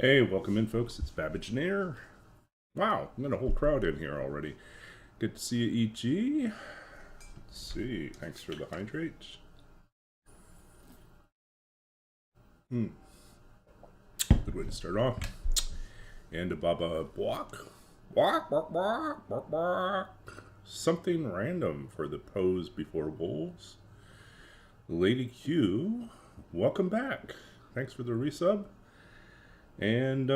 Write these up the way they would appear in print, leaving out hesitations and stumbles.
Hey, welcome in, folks. It's Babbage and Air. Wow, we got a whole crowd in here already. Good to see you, E.G. Let's see. Thanks for the hydrate. Good way to start off. And a Baba Block. Walk, walk, walk, walk, walk. Something random for the pose before wolves. Lady Q, welcome back. Thanks for the resub. And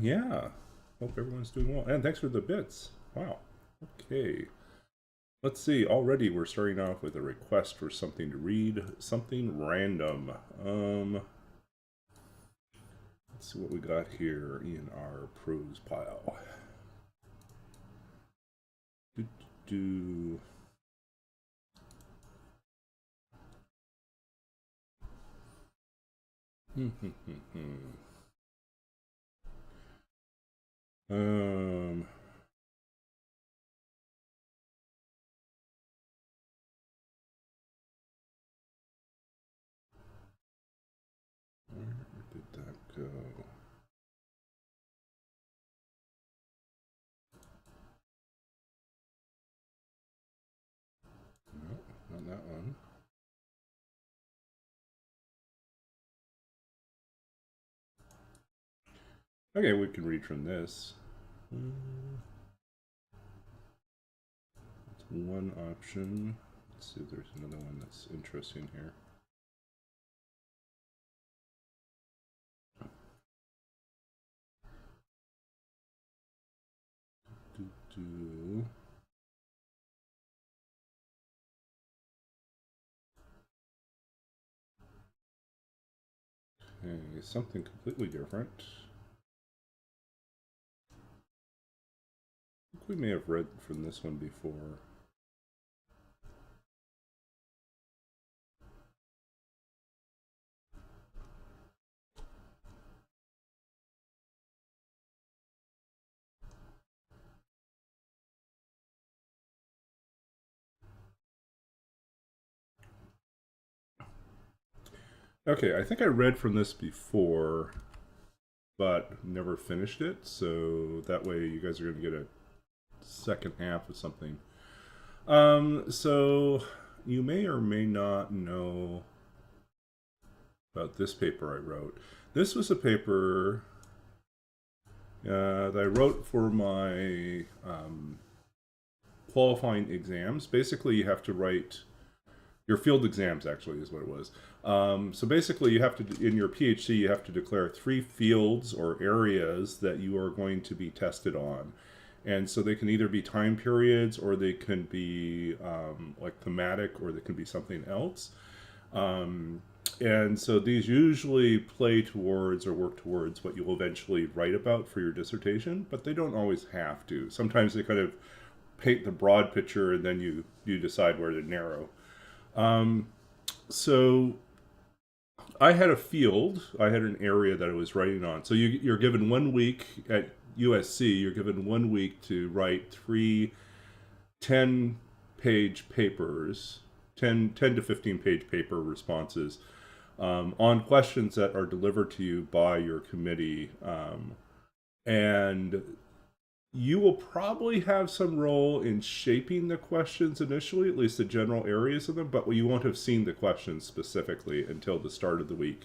yeah, hope everyone's doing well. And thanks for the bits. Wow. Okay. Let's see. Already we're starting off with a request for something to read. Something random. Let's see what we got here in our prose pile. Do. Um. Where did that go? No, not that one. Okay, we can read from this. That's one option. Let's see if there's another one that's interesting here. Do. Okay, something completely different. I think we may have read from this one before. Okay, I think I read from this before, but never finished it, so that way you guys are going to get a second half of something. So you may or may not know about this paper I wrote. This was a paper that I wrote for my qualifying exams. Basically, you have to write your field exams, actually, is what it was. So basically, you have to, in your PhD, you have to declare 3 fields or areas that you are going to be tested on. And so they can either be time periods, or they can be like thematic, or they can be something else. And so these usually play towards or work towards what you'll eventually write about for your dissertation, but they don't always have to. Sometimes they kind of paint the broad picture, and then you decide where to narrow. So I had a field, I had an area that I was writing on. So you're given 1 week at USC, you're given 1 week to write 3 10-page papers, 10 to 15-page paper responses on questions that are delivered to you by your committee. And you will probably have some role in shaping the questions initially, at least the general areas of them, but you won't have seen the questions specifically until the start of the week.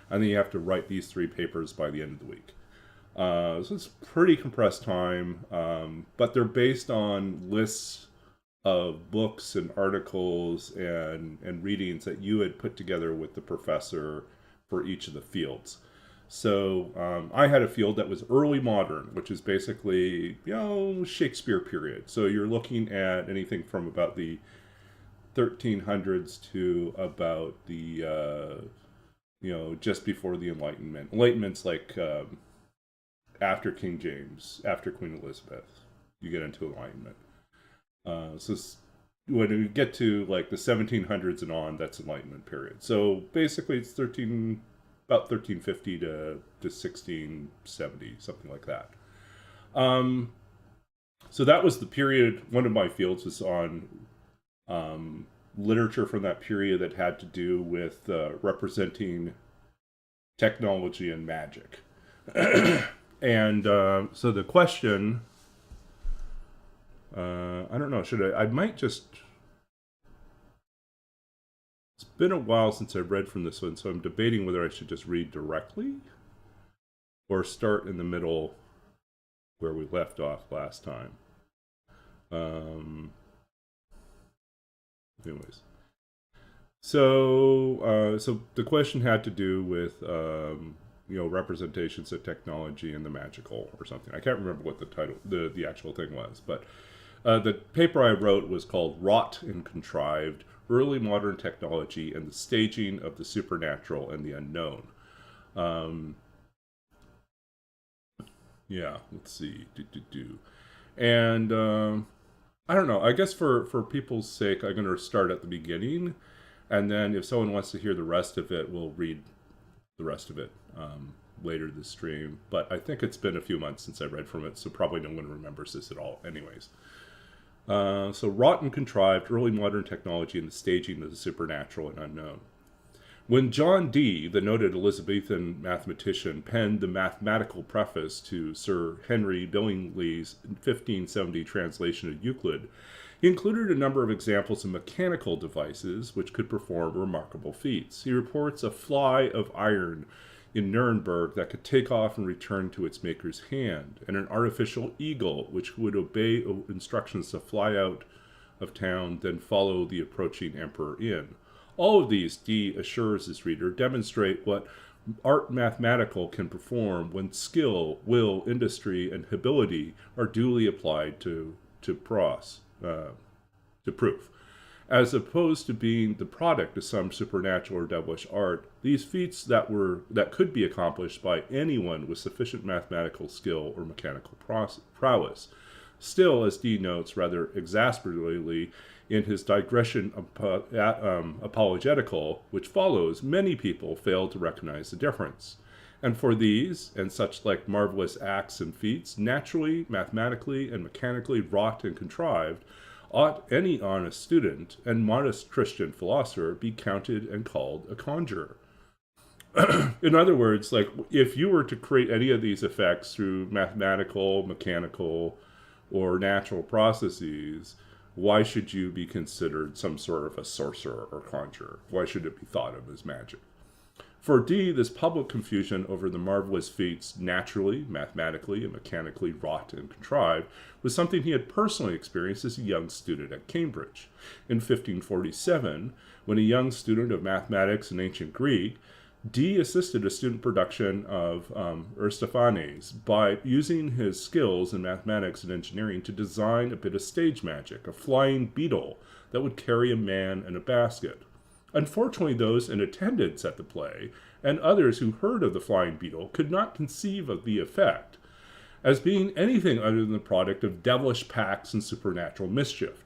And then you have to write these 3 papers by the end of the week. So it's pretty compressed time, but they're based on lists of books and articles and readings that you had put together with the professor for each of the fields. So I had a field that was early modern, which is basically, Shakespeare period. So you're looking at anything from about the 1300s to about the, just before the Enlightenment. Enlightenment's like after King James, after Queen Elizabeth, you get into Enlightenment. So when we get to like the 1700s and on, that's Enlightenment period. So basically, it's about 1350 to 1670, something like that. So that was the period. One of my fields was on literature from that period that had to do with representing technology and magic. And so the question, I don't know, I might just, it's been a while since I've read from this one, so I'm debating whether I should just read directly or start in the middle where we left off last time. Anyways. So the question had to do with representations of technology and the magical or something. I can't remember what the title, the actual thing was, but the paper I wrote was called "Wrought and Contrived: Early Modern Technology and the Staging of the Supernatural and the Unknown." Yeah, let's see. And I don't know. I guess for people's sake, I'm going to start at the beginning, and then if someone wants to hear the rest of it, we'll read the rest of it later this stream. But I think it's been a few months since I read from it, so probably no one remembers this at all. Anyways, so wrought and contrived: early modern technology and the staging of the supernatural and unknown. When John Dee, the noted Elizabethan mathematician, penned the mathematical preface to Sir Henry Billingsley's 1570 translation of Euclid, he included a number of examples of mechanical devices which could perform remarkable feats. He reports a fly of iron in Nuremberg that could take off and return to its maker's hand, and an artificial eagle which would obey instructions to fly out of town, then follow the approaching emperor in. All of these, Dee assures his reader, demonstrate what art mathematical can perform when skill, will, industry, and ability are duly applied to proof. As opposed to being the product of some supernatural or devilish art, these feats that could be accomplished by anyone with sufficient mathematical skill or mechanical prowess. Still, as Dee notes rather exasperatingly in his digression apologetical, which follows, many people fail to recognize the difference. And for these, and such like marvelous acts and feats, naturally, mathematically, and mechanically wrought and contrived, ought any honest student and modest Christian philosopher be counted and called a conjurer. In other words, like, if you were to create any of these effects through mathematical, mechanical, or natural processes, why should you be considered some sort of a sorcerer or conjurer? Why should it be thought of as magic? For Dee, this public confusion over the marvelous feats naturally, mathematically, and mechanically wrought and contrived was something he had personally experienced as a young student at Cambridge. In 1547, when a young student of mathematics and ancient Greek, Dee assisted a student production of Aristophanes by using his skills in mathematics and engineering to design a bit of stage magic, a flying beetle that would carry a man in a basket. Unfortunately, those in attendance at the play and others who heard of the flying beetle could not conceive of the effect as being anything other than the product of devilish pacts and supernatural mischief.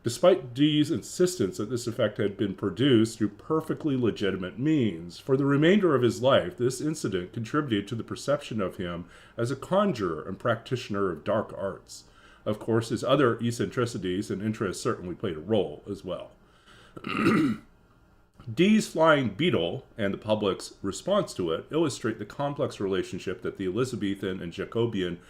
Despite Dee's insistence that this effect had been produced through perfectly legitimate means, for the remainder of his life, this incident contributed to the perception of him as a conjurer and practitioner of dark arts. Of course, his other eccentricities and interests certainly played a role as well. Dee's flying beetle and the public's response to it illustrate the complex relationship that the Elizabethan and Jacobean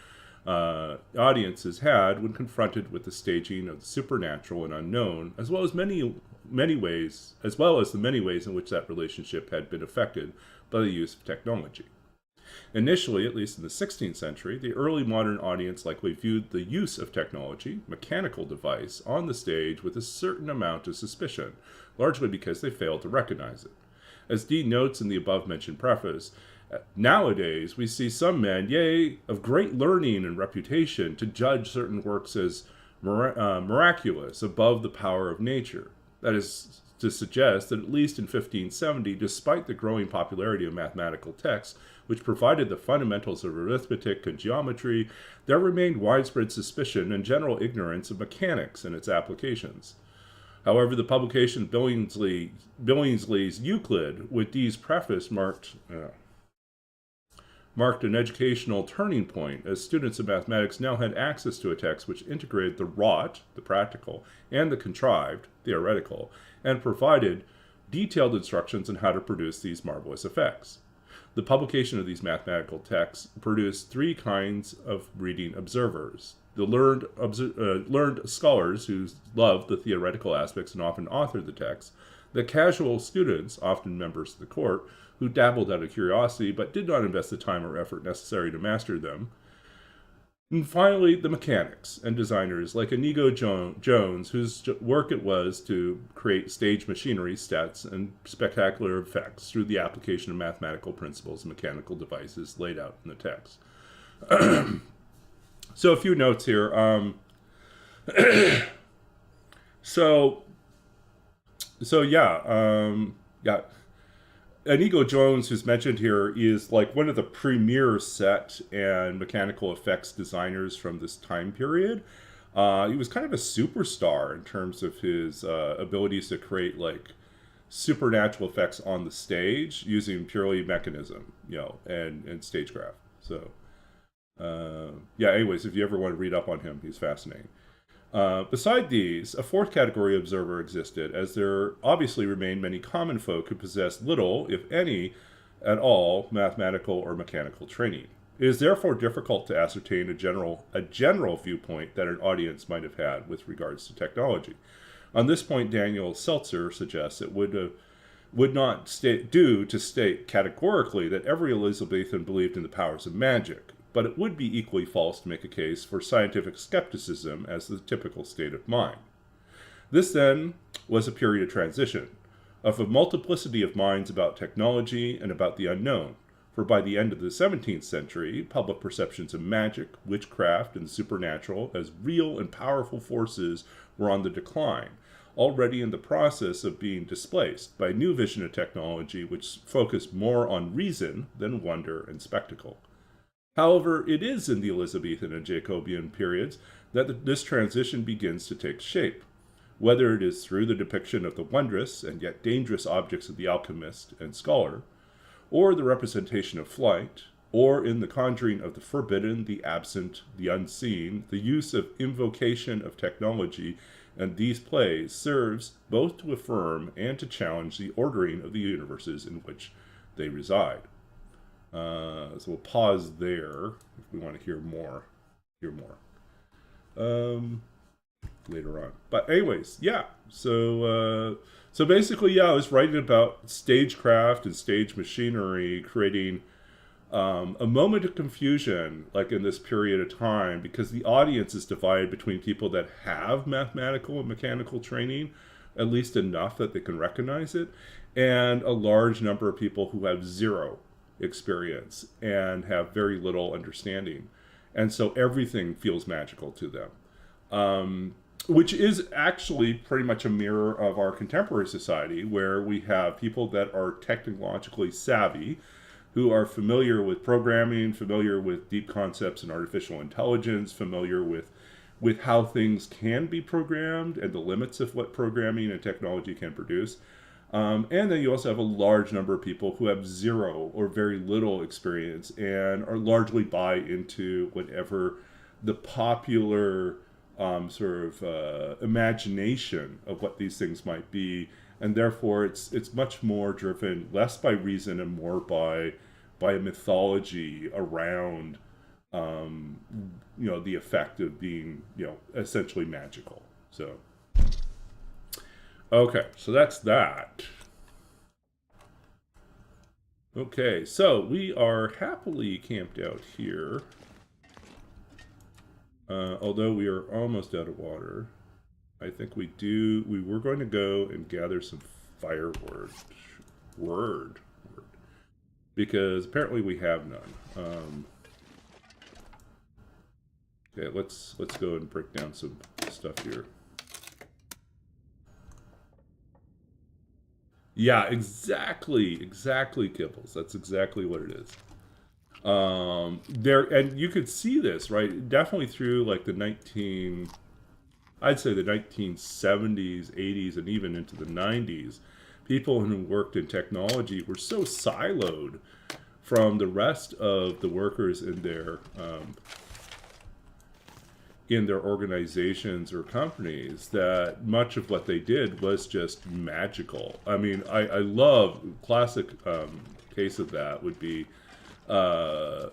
audiences had when confronted with the staging of the supernatural and unknown, as well as the many ways in which that relationship had been affected by the use of technology. Initially, at least in the 16th century, the early modern audience likely viewed the use of technology, mechanical device, on the stage with a certain amount of suspicion, largely because they failed to recognize it. As Dee notes in the above-mentioned preface, nowadays we see some men, yea, of great learning and reputation, to judge certain works as miraculous, above the power of nature. That is to suggest that at least in 1570, despite the growing popularity of mathematical texts, which provided the fundamentals of arithmetic and geometry, there remained widespread suspicion and general ignorance of mechanics and its applications. However, the publication of Billingsley's Euclid with Dee's preface marked an educational turning point, as students of mathematics now had access to a text which integrated the wrought, the practical, and the contrived, theoretical, and provided detailed instructions on how to produce these marvelous effects. The publication of these mathematical texts produced three kinds of reading observers: the learned scholars who loved the theoretical aspects and often authored the text, the casual students, often members of the court, who dabbled out of curiosity but did not invest the time or effort necessary to master them, and finally, the mechanics and designers like Inigo Jones, whose work it was to create stage machinery, stats, and spectacular effects through the application of mathematical principles and mechanical devices laid out in the text. So a few notes here. So yeah. Inigo Jones, who's mentioned here, is like one of the premier set and mechanical effects designers from this time period. He was kind of a superstar in terms of his abilities to create like supernatural effects on the stage using purely mechanism, and stagecraft. So, anyways, if you ever want to read up on him, he's fascinating. Beside these, a fourth category observer existed, as there obviously remained many common folk who possessed little, if any, at all, mathematical or mechanical training. It is therefore difficult to ascertain a general viewpoint that an audience might have had with regards to technology. On this point, Daniel Seltzer suggests it would not do to state categorically that every Elizabethan believed in the powers of magic, but it would be equally false to make a case for scientific skepticism as the typical state of mind. This, then, was a period of transition, of a multiplicity of minds about technology and about the unknown, for by the end of the 17th century, public perceptions of magic, witchcraft, and the supernatural as real and powerful forces were on the decline, already in the process of being displaced by a new vision of technology which focused more on reason than wonder and spectacle. However, it is in the Elizabethan and Jacobean periods that this transition begins to take shape, whether it is through the depiction of the wondrous and yet dangerous objects of the alchemist and scholar, or the representation of flight, or in the conjuring of the forbidden, the absent, the unseen. The use of invocation of technology and these plays serves both to affirm and to challenge the ordering of the universes in which they reside. So we'll pause there if we want to hear more. Later on. But anyways, yeah. So basically, I was writing about stagecraft and stage machinery, creating a moment of confusion, like in this period of time, because the audience is divided between people that have mathematical and mechanical training, at least enough that they can recognize it, and a large number of people who have zero experience and have very little understanding, and so everything feels magical to them, which is actually pretty much a mirror of our contemporary society, where we have people that are technologically savvy, who are familiar with programming, familiar with deep concepts in artificial intelligence, familiar with how things can be programmed and the limits of what programming and technology can produce. And then you also have a large number of people who have zero or very little experience and are largely buy into whatever the popular imagination of what these things might be. And therefore, it's much more driven less by reason and more by a mythology around, the effect of being, essentially magical. So. Okay, so that's that. Okay, so we are happily camped out here. Although we are almost out of water. I think we were going to go and gather some firewood. Word. Because apparently we have none. Okay, let's go and break down some stuff here. Yeah, exactly, Kibbles. That's exactly what it is. And you could see this, right? Definitely through like the 1970s, 80s, and even into the 90s. People who worked in technology were so siloed from the rest of the workers in their organizations or companies that much of what they did was just magical. I mean, I love classic case of that would be uh,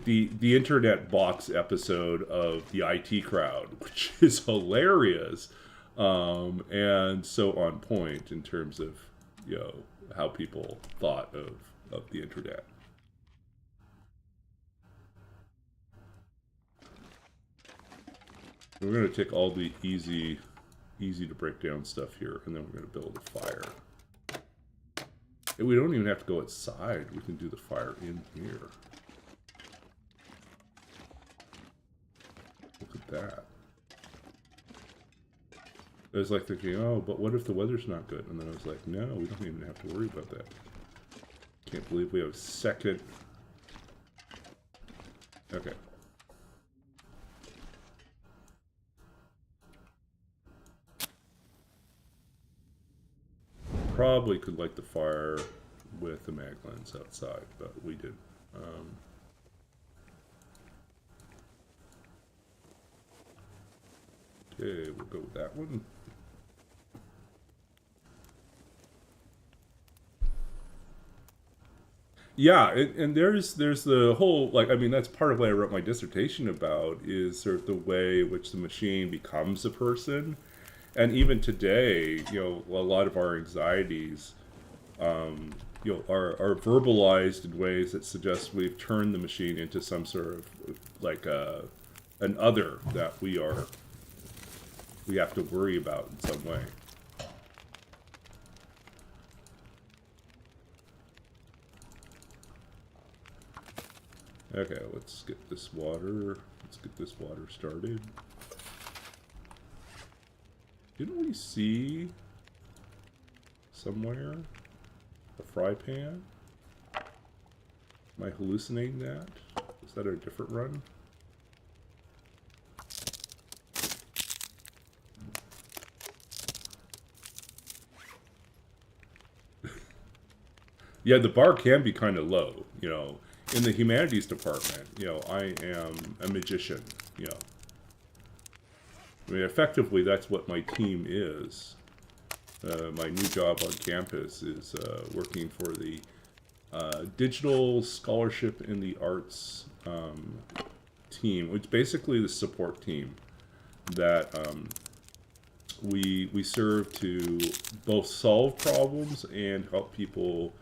the internet box episode of the IT Crowd, which is hilarious, and so on point in terms of how people thought of the internet. We're going to take all the easy to break down stuff here, and then we're going to build a fire. And we don't even have to go outside. We can do the fire in here. Look at that. I was like thinking, oh, but what if the weather's not good? And then I was like, no, we don't even have to worry about that. Can't believe we have a second. Okay. Probably could light the fire with the mag lens outside, but we did. Okay, we'll go with that one. Yeah, and there's the whole, like, I mean, that's part of what I wrote my dissertation about, is sort of the way in which the machine becomes a person. And even today, a lot of our anxieties, are verbalized in ways that suggest we've turned the machine into some sort of like an other that we have to worry about in some way. Okay, let's get this water. Let's get this water started. Didn't we see somewhere a fry pan? Am I hallucinating that? Is that a different run? Yeah, the bar can be kind of low, In the humanities department, I am a magician, I mean, effectively, that's what my team is. My new job on campus is working for the Digital Scholarship in the Arts team, which is basically the support team that we serve to both solve problems and help people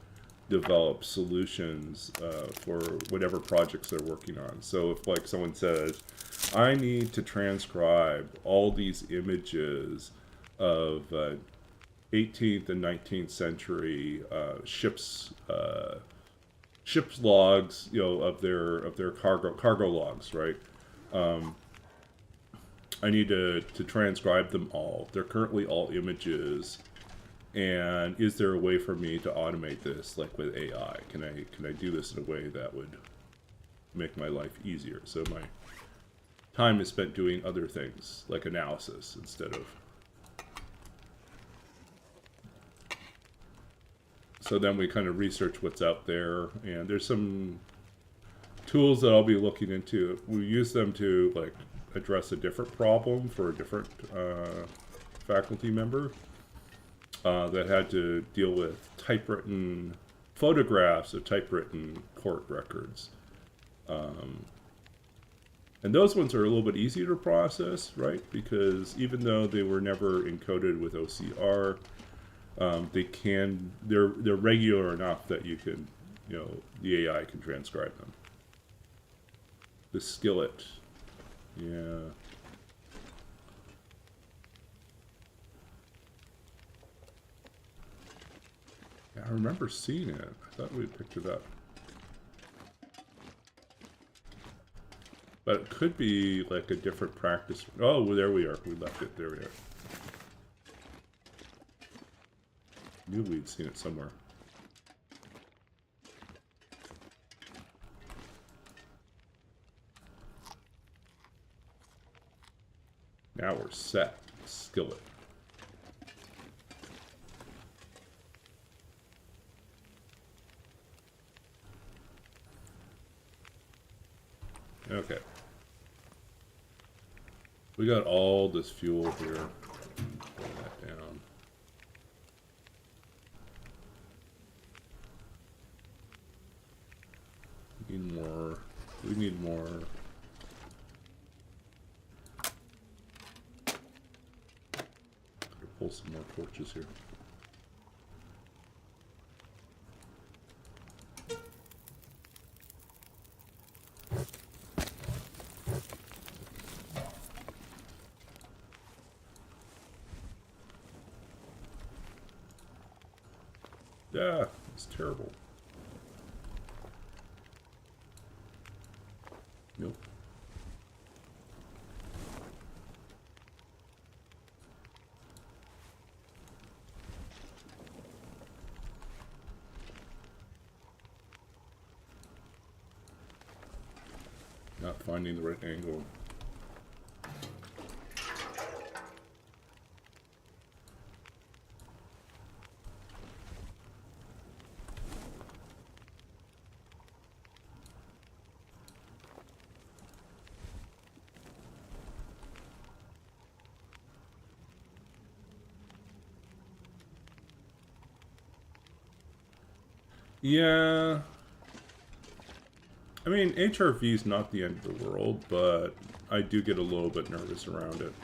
develop solutions for whatever projects they're working on. So if like someone says, I need to transcribe all these images of 18th and 19th century ships logs, of their cargo logs, right? I need to transcribe them all. They're currently all images. And is there a way for me to automate this, like with AI? Can I do this in a way that would make my life easier? So my time is spent doing other things, like analysis, instead of... So then we kind of research what's out there, and there's some tools that I'll be looking into. We use them to, like, address a different problem for a different faculty member. That had to deal with typewritten photographs of typewritten court records. And those ones are a little bit easier to process, right? Because even though they were never encoded with OCR, they're regular enough that you can, the AI can transcribe them. The skillet. Yeah. I remember seeing it. I thought we picked it up. But it could be like a different practice. Oh, well, there we are. We left it. There we are. Knew we'd seen it somewhere. Now we're set. Skillet. Okay. We got all this fuel here. Pull that down. need more. Pull some more torches here. Yeah, it's terrible. Nope. Not finding the right angle. Yeah. I mean, HRV is not the end of the world, but I do get a little bit nervous around it.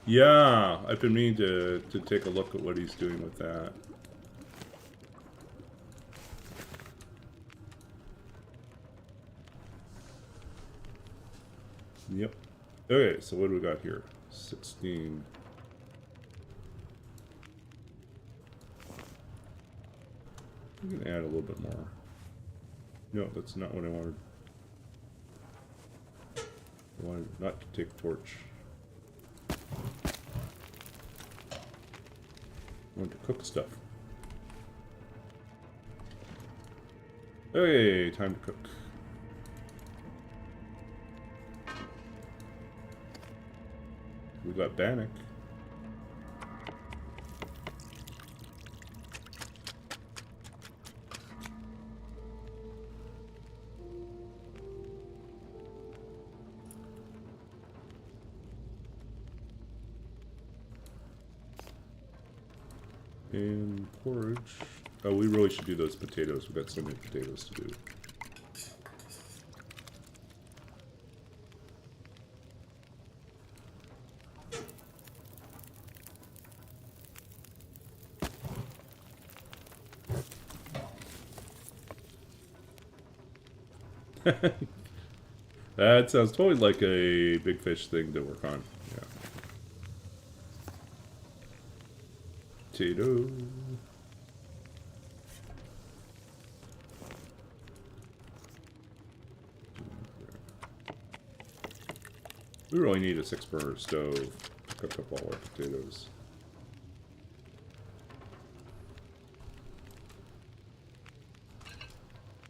Yeah, I've been meaning to take a look at what he's doing with that. Yep. Okay, so what do we got here? 16. I'm gonna add a little bit more. No, that's not what I wanted. I wanted not to take torch. I wanted to cook stuff. Okay, time to cook. We got Bannock. And porridge. Oh, we really should do those potatoes. We've got so many potatoes to do. That sounds totally like a big fish thing to work on. Yeah. Potato. We really need a 6-burner stove to cook up all our potatoes.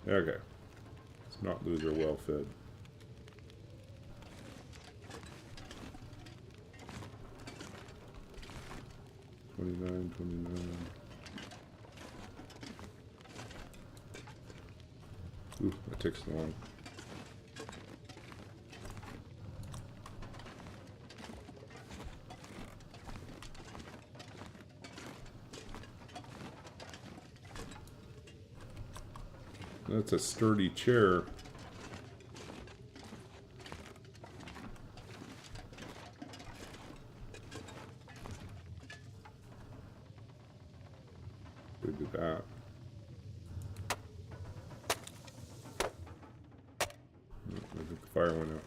Okay. Let's not lose our well fed. $29. Ooh, that takes long. That's a sturdy chair. We do that. I think the fire went out.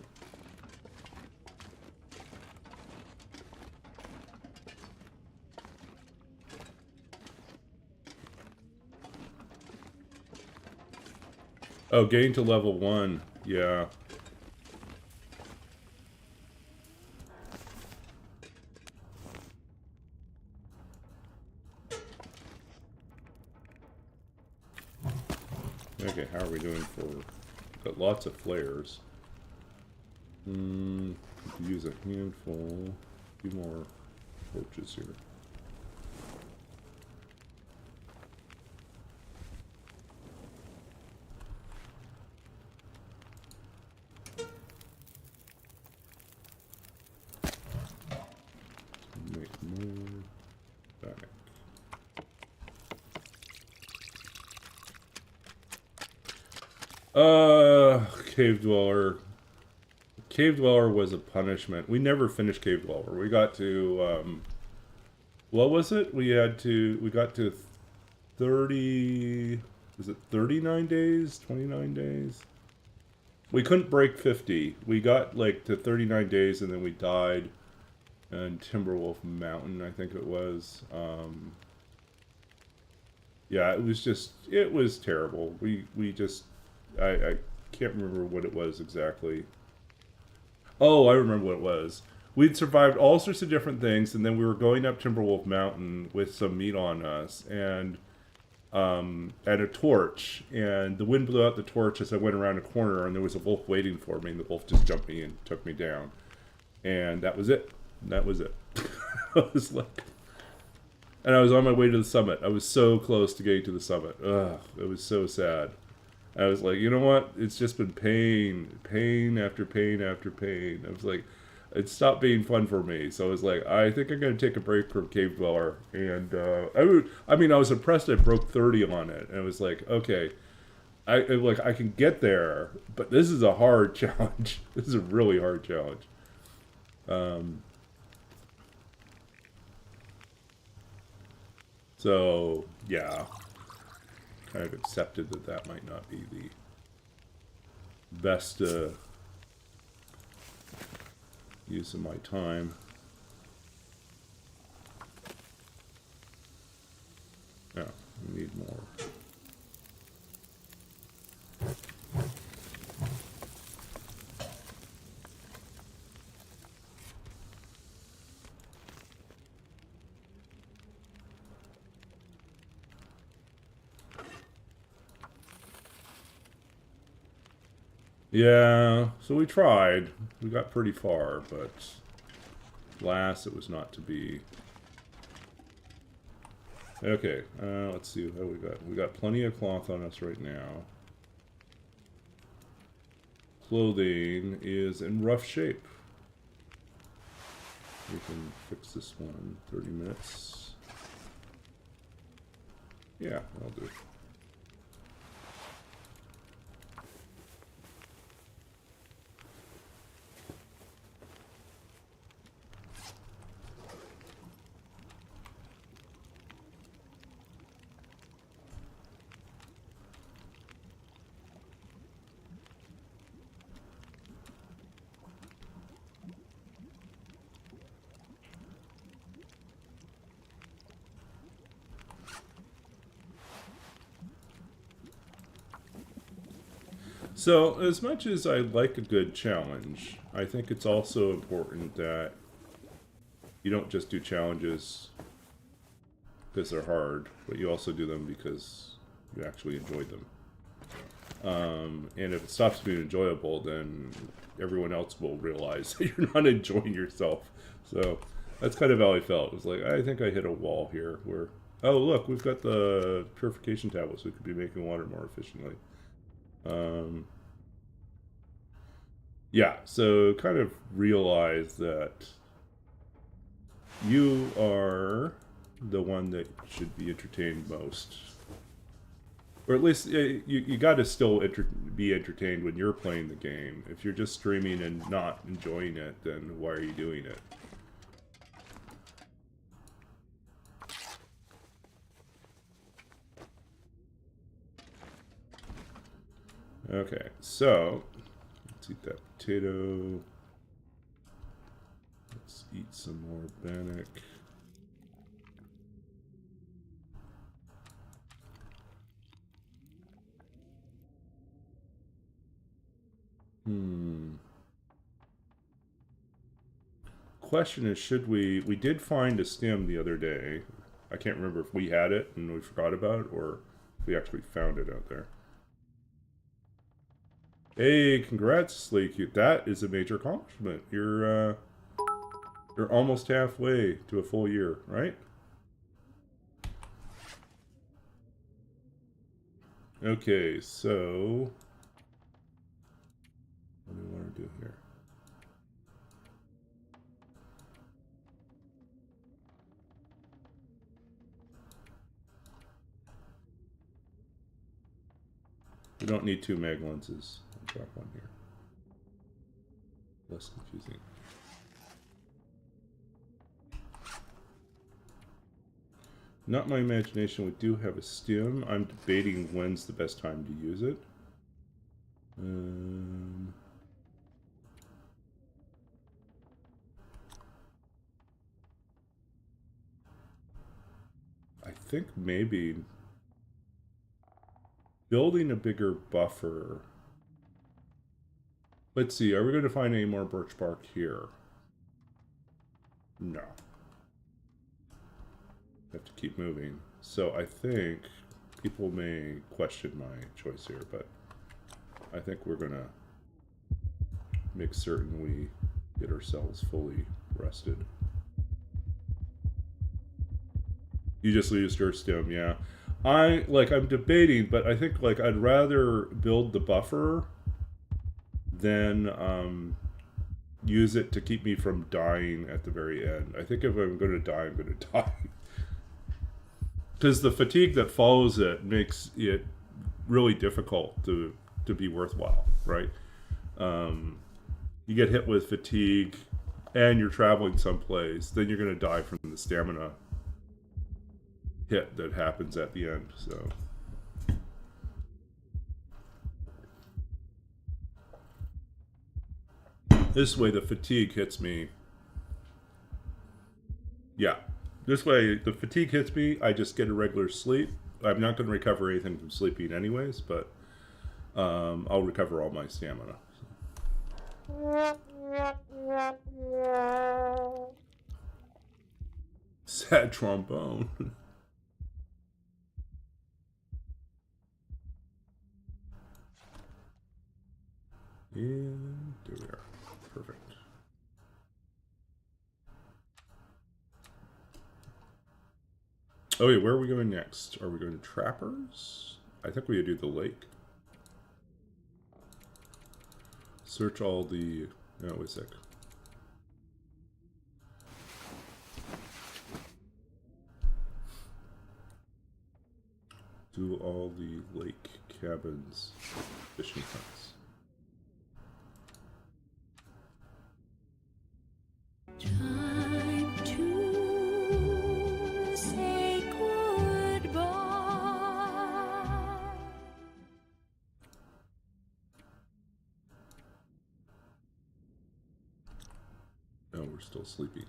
Oh, getting to level 1. Yeah. Okay, how are we doing for... Got lots of flares. Could use a handful. A few more torches here. Cave Dweller. Cave Dweller was a punishment. We never finished Cave Dweller. We got to what was it? We got to 30, was it 39 days? 29 days? We couldn't break 50. We got like to 39 days and then we died in Timberwolf Mountain, I think it was. Yeah, it was terrible. We just I can't remember what it was exactly. Oh, I remember what it was. We'd survived all sorts of different things, and then we were going up Timberwolf Mountain with some meat on us, and a torch, and the wind blew out the torch as I went around a corner, and there was a wolf waiting for me, and the wolf just jumped me and took me down, and that was it. That was it. I was like, and I was on my way to the summit. I was so close to getting to the summit. Ugh, it was so sad. I was like, you know what? It's just been pain after pain after pain. I was like, it stopped being fun for me. So I was like, I think I'm gonna take a break from Cave Dweller. And I mean, I was impressed. I broke 30 on it, and I was like, okay, I can get there, but this is a hard challenge. This is a really hard challenge. Um, so yeah, kind of accepted that that might not be the best use of my time. Yeah, we need more. Yeah, so we tried. We got pretty far, but alas, it was not to be. Okay, let's see what we got. We got plenty of cloth on us right now. Clothing is in rough shape. We can fix this one in 30 minutes. Yeah, I'll do. So, as much as I like a good challenge, I think it's also important that you don't just do challenges because they're hard, but you also do them because you actually enjoyed them. And if it stops being enjoyable, then everyone else will realize that you're not enjoying yourself. So that's kind of how I felt. It was like, I think I hit a wall here where, oh, look, we've got the purification tablets. We could be making water more efficiently. Yeah, so kind of realize that you are the one that should be entertained most. Or at least you got to still be entertained when you're playing the game. If you're just streaming and not enjoying it, then why are you doing it? Okay, so let's eat that potato. Let's eat some more bannock. Question is, should we did find a stem the other day. I can't remember if we had it and we forgot about it, or if we actually found it out there. Hey, congrats, Slay Cute. That is a major accomplishment. You're almost halfway to a full year, right? Okay, so what do we want to do here? We don't need 2 mag lenses. I'll drop one here. Less confusing. Not my imagination, we do have a stim. I'm debating when's the best time to use it. I think maybe building a bigger buffer. Let's see, are we going to find any more birch bark here? No. Have to keep moving. So I think people may question my choice here, but I think we're gonna make certain we get ourselves fully rested. You just used your stem, yeah. I'm debating, but I think I'd rather build the buffer than use it to keep me from dying at the very end. I think if I'm gonna die, I'm gonna die. Because the fatigue that follows it makes it really difficult to be worthwhile, right? You get hit with fatigue and you're traveling someplace, then you're going to die from the stamina hit that happens at the end. So this way the fatigue hits me. Yeah. This way, the fatigue hits me, I just get a regular sleep. I'm not going to recover anything from sleeping anyways, but I'll recover all my stamina. Sad trombone. And there we are. Perfect. Oh yeah, where are we going next? Are we going to Trappers? I think we do the lake. Search all the... Oh, wait a sec. Do all the lake cabins, fishing huts. Time to say goodbye. No, we're still sleepy.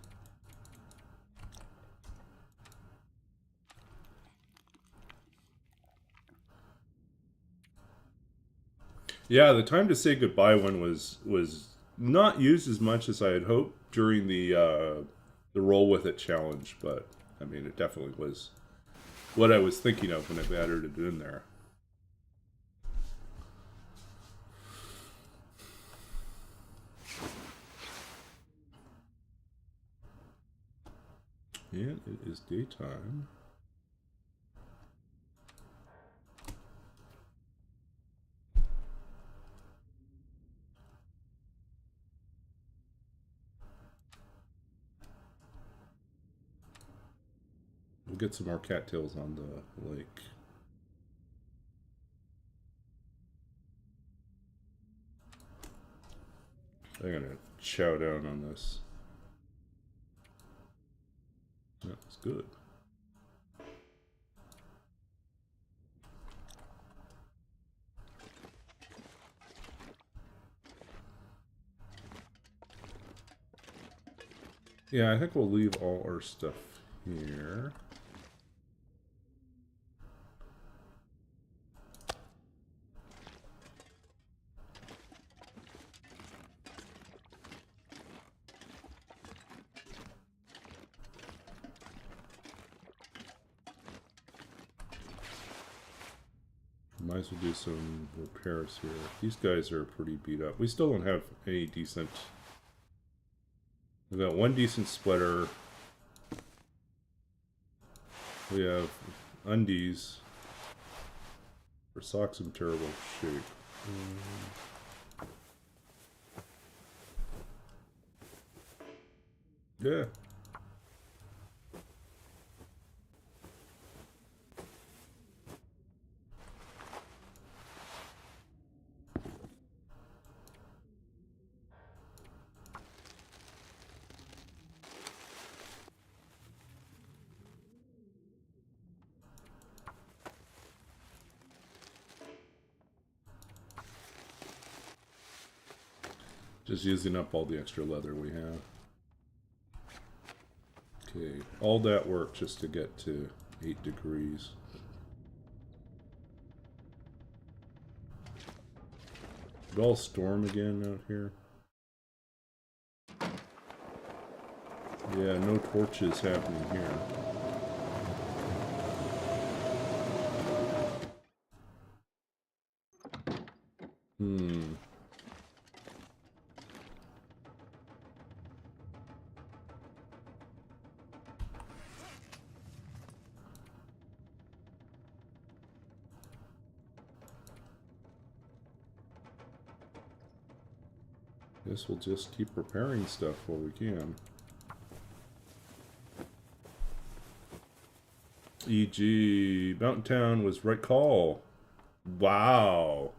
Yeah, the time to say goodbye one was not used as much as I had hoped during the roll with it challenge, but I mean it definitely was what I was thinking of when I added it in there. And it is daytime. We'll get some more cattails on the lake. I'm gonna chow down on this. That's good. Yeah, I think we'll leave all our stuff here. Might as well do some repairs here. These guys are pretty beat up. We still don't have any decent... We've got one decent splitter. We have undies. Our socks in terrible shape. Yeah. Just using up all the extra leather we have. Okay, all that work just to get to 8 degrees. Did it all storm again out here? Yeah, no torches happening here. Guess we'll just keep repairing stuff while we can. E.g. Mountain Town was right call. Wow.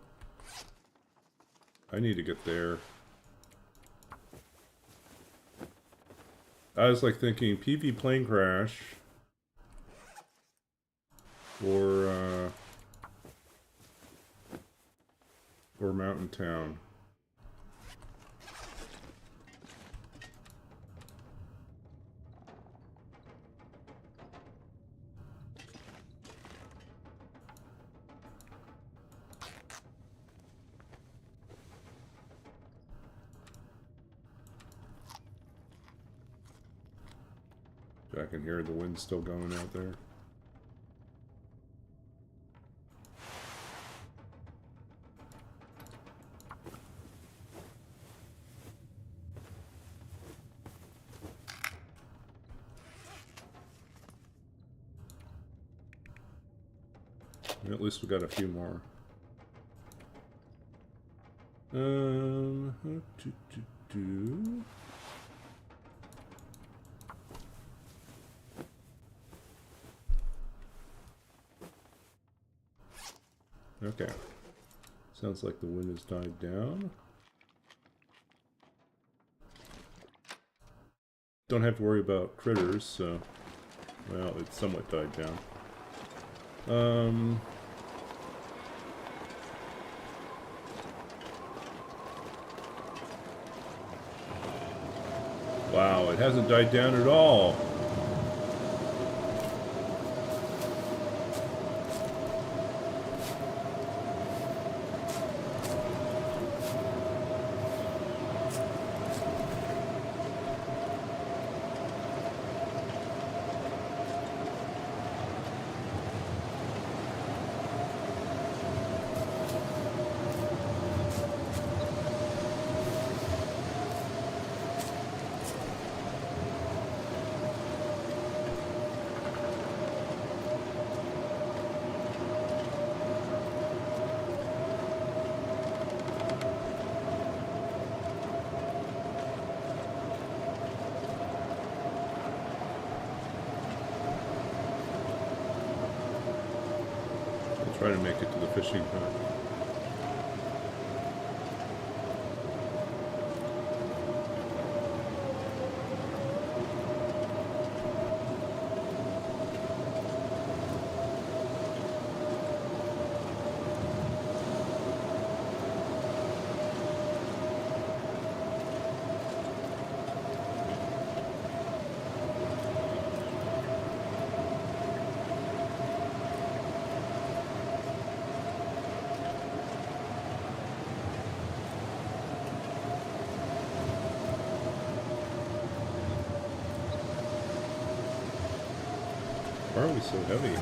I need to get there. I was like thinking PV plane crash or Mountain Town. I can hear the wind still going out there. At least we got a few more. Okay. Sounds like the wind has died down. Don't have to worry about critters, so... Well, it's somewhat died down. Wow, it hasn't died down at all. Try to make it to the fishing hut. Why are we so heavy?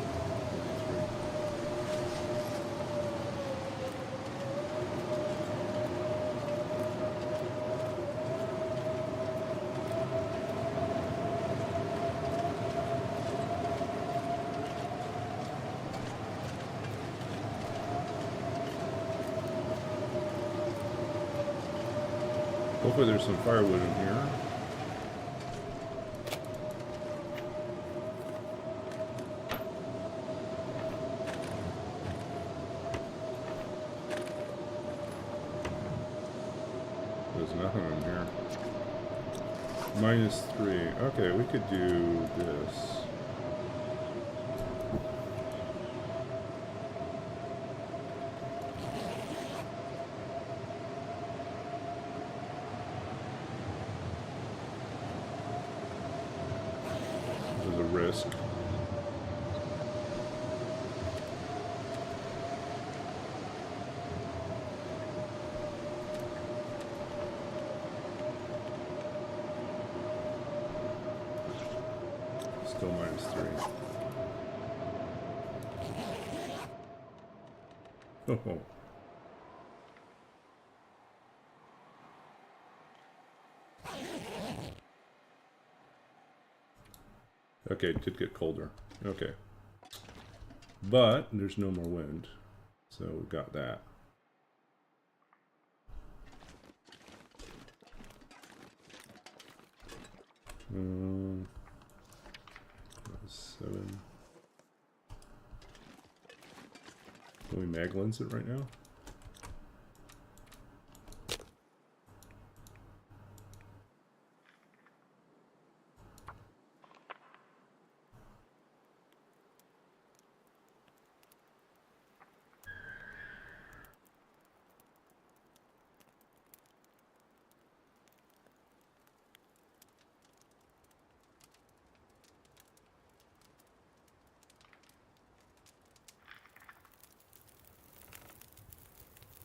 Hopefully there's some firewood in here. There's nothing in here. -3. Okay, we could do this. risk. Still -3. Oh. Okay, it did get colder. Okay. But there's no more wind. So we got that. -7. Can we mag lens it right now?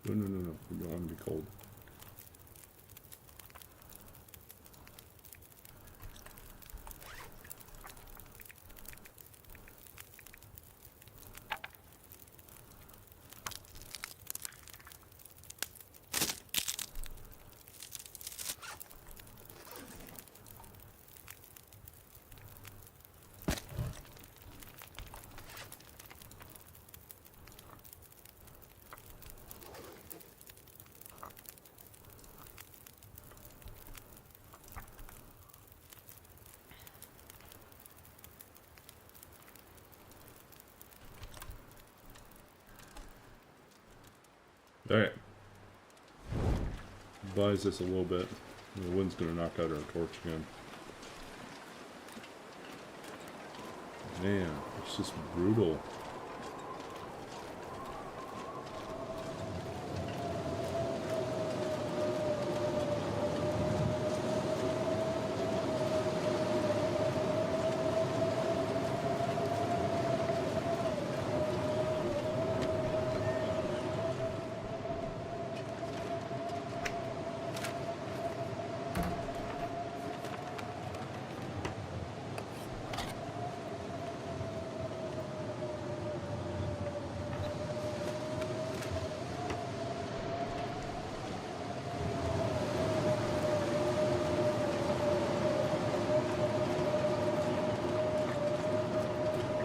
No, no, no, no. We don't want to be cold. Alright. Buys this a little bit. The wind's gonna knock out our torch again. Man, it's just brutal.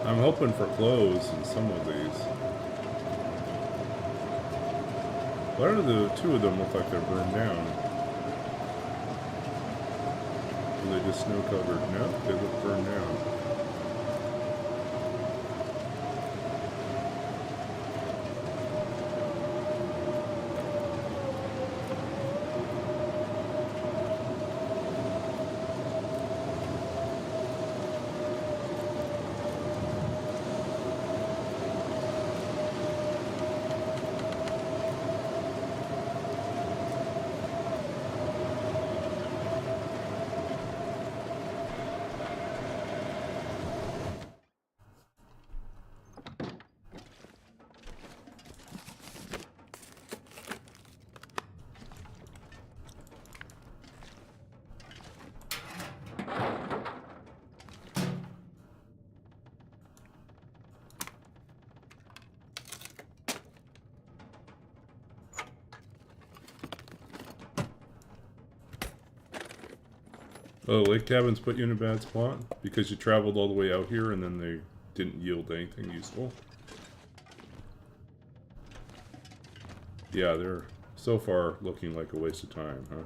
I'm hoping for clothes in some of these. Why do the two of them look like they're burned down? Are they just snow covered? No, they look burned down. Oh, lake cabins put you in a bad spot? Because you traveled all the way out here and then they didn't yield anything useful? Yeah, they're so far looking like a waste of time, huh?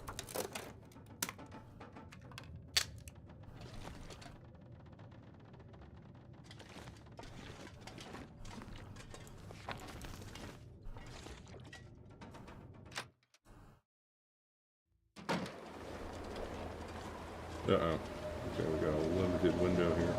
Uh-oh. Okay, we got a limited window here.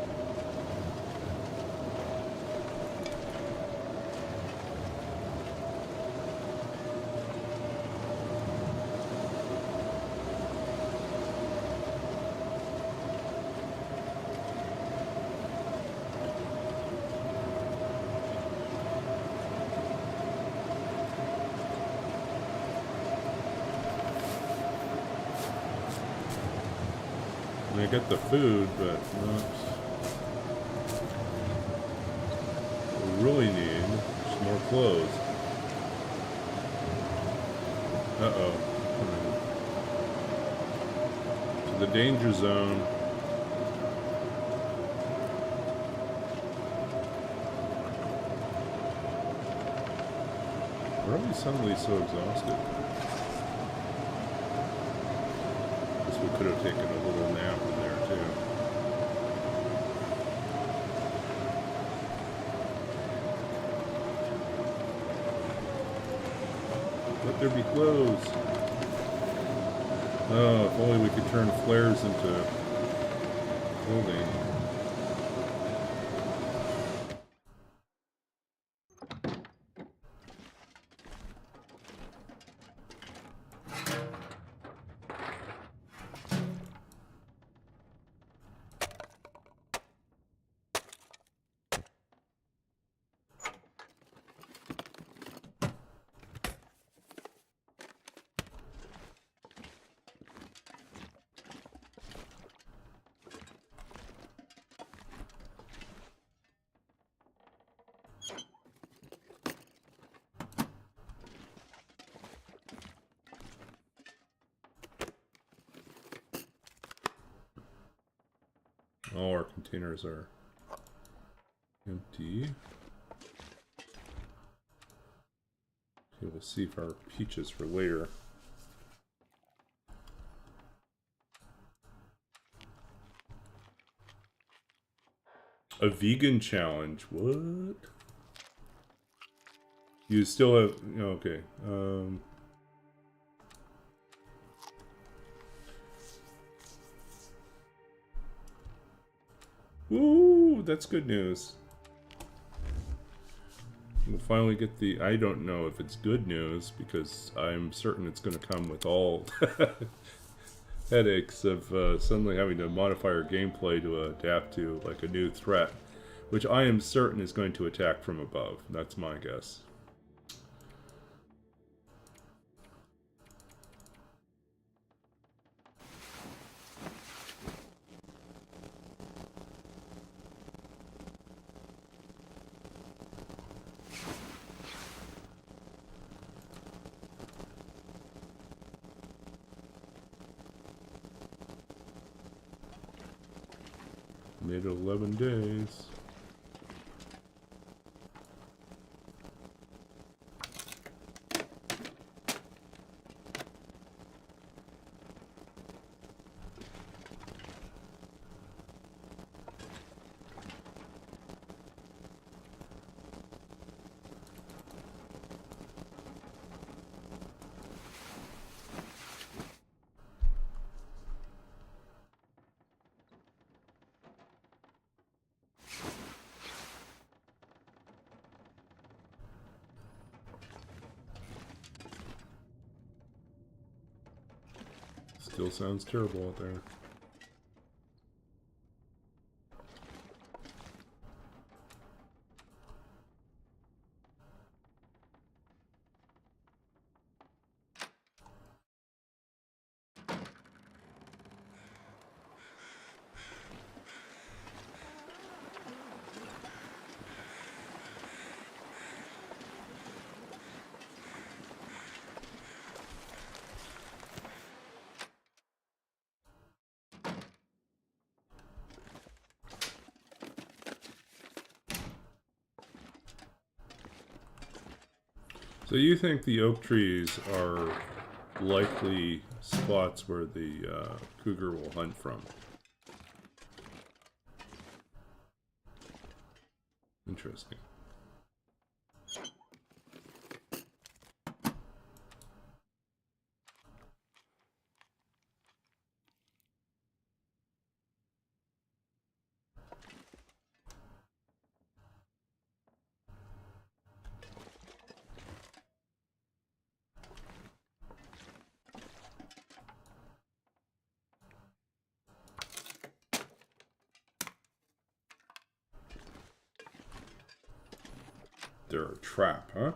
I get the food, but oops. What we really need is more clothes. Uh-oh. To the danger zone. Why are we suddenly so exhausted? Guess we could have taken a little nap in there too. Let there be clothes. Oh, if only we could turn flares into clothing. All our containers are empty. Okay, we'll see if our peaches for later. A vegan challenge? What? You still have... Okay. Woo! That's good news. We'll finally get the... I don't know if it's good news, because I'm certain it's going to come with all headaches of suddenly having to modify our gameplay to adapt to like a new threat, which I am certain is going to attack from above. That's my guess. Made it 11 days. Still sounds terrible out there. So you think the oak trees are likely spots where the cougar will hunt from? Interesting. They're a trap, huh?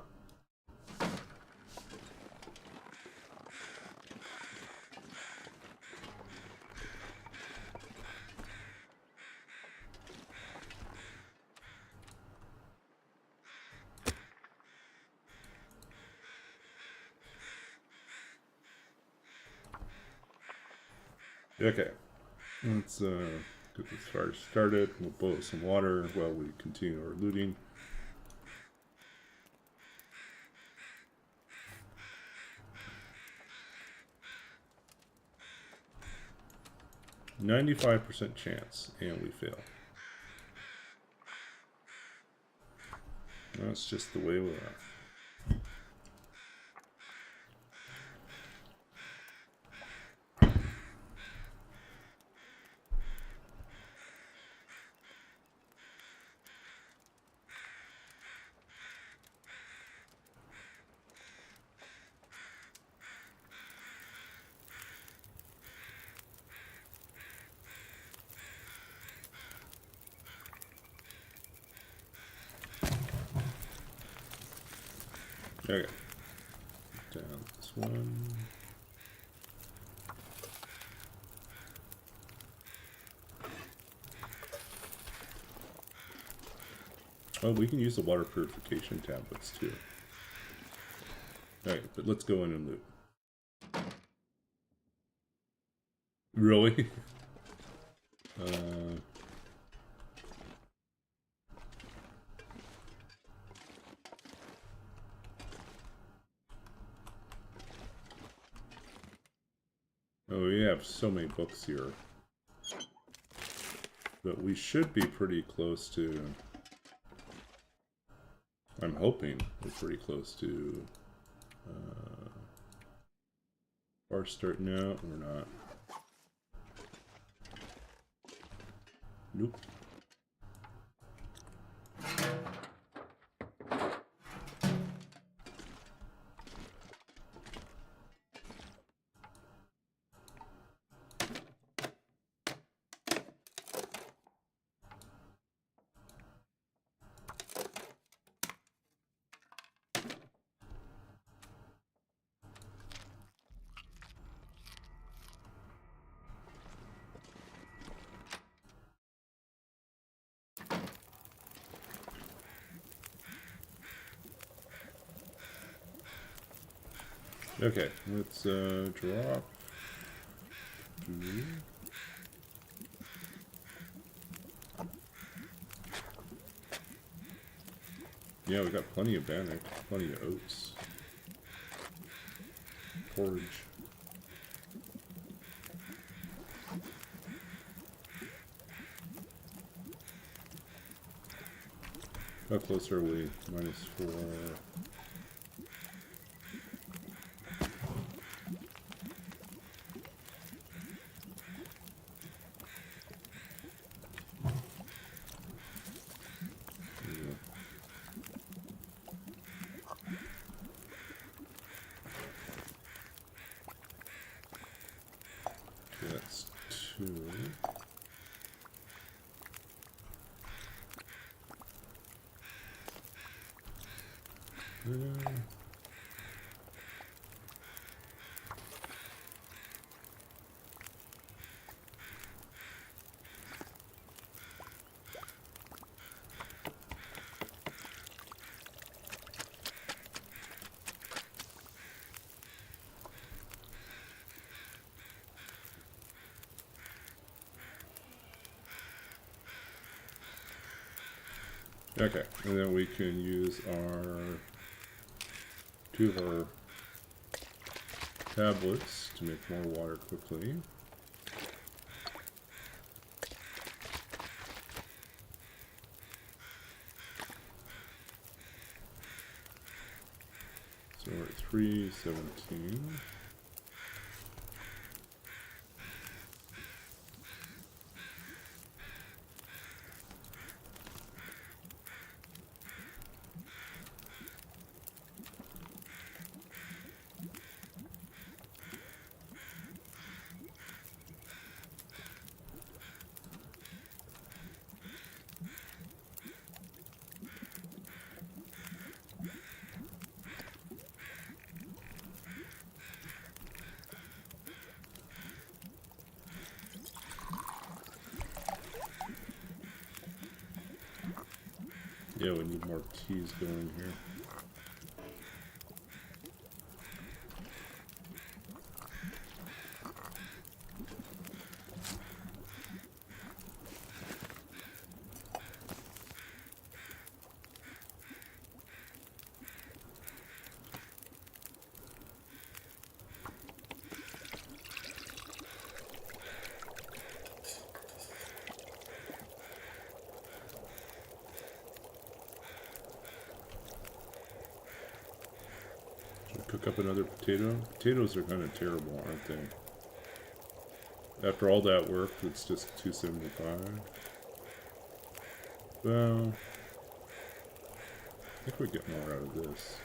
Okay, let's get this fire started. We'll boil some water while we continue our looting. %95 chance, and we fail. That's just the way we are. Okay. Down this one. Oh, we can use the water purification tablets too. Alright, but let's go in and loot. Really? Oh, we have so many books here. But we should be pretty close to... I'm hoping we're pretty close to... Our start now, we're not. Nope. Okay, let's drop. Yeah, we got plenty of bannock, plenty of oats, porridge. How close are we? -4. That's 2. Okay, and then we can use our 2 of our tablets to make more water quickly. So we're at 317. Yeah, we need more keys going here. Pick up another potato. Potatoes are kind of terrible, aren't they? After all that work, it's just $2.75. Well, I think we get more out of this.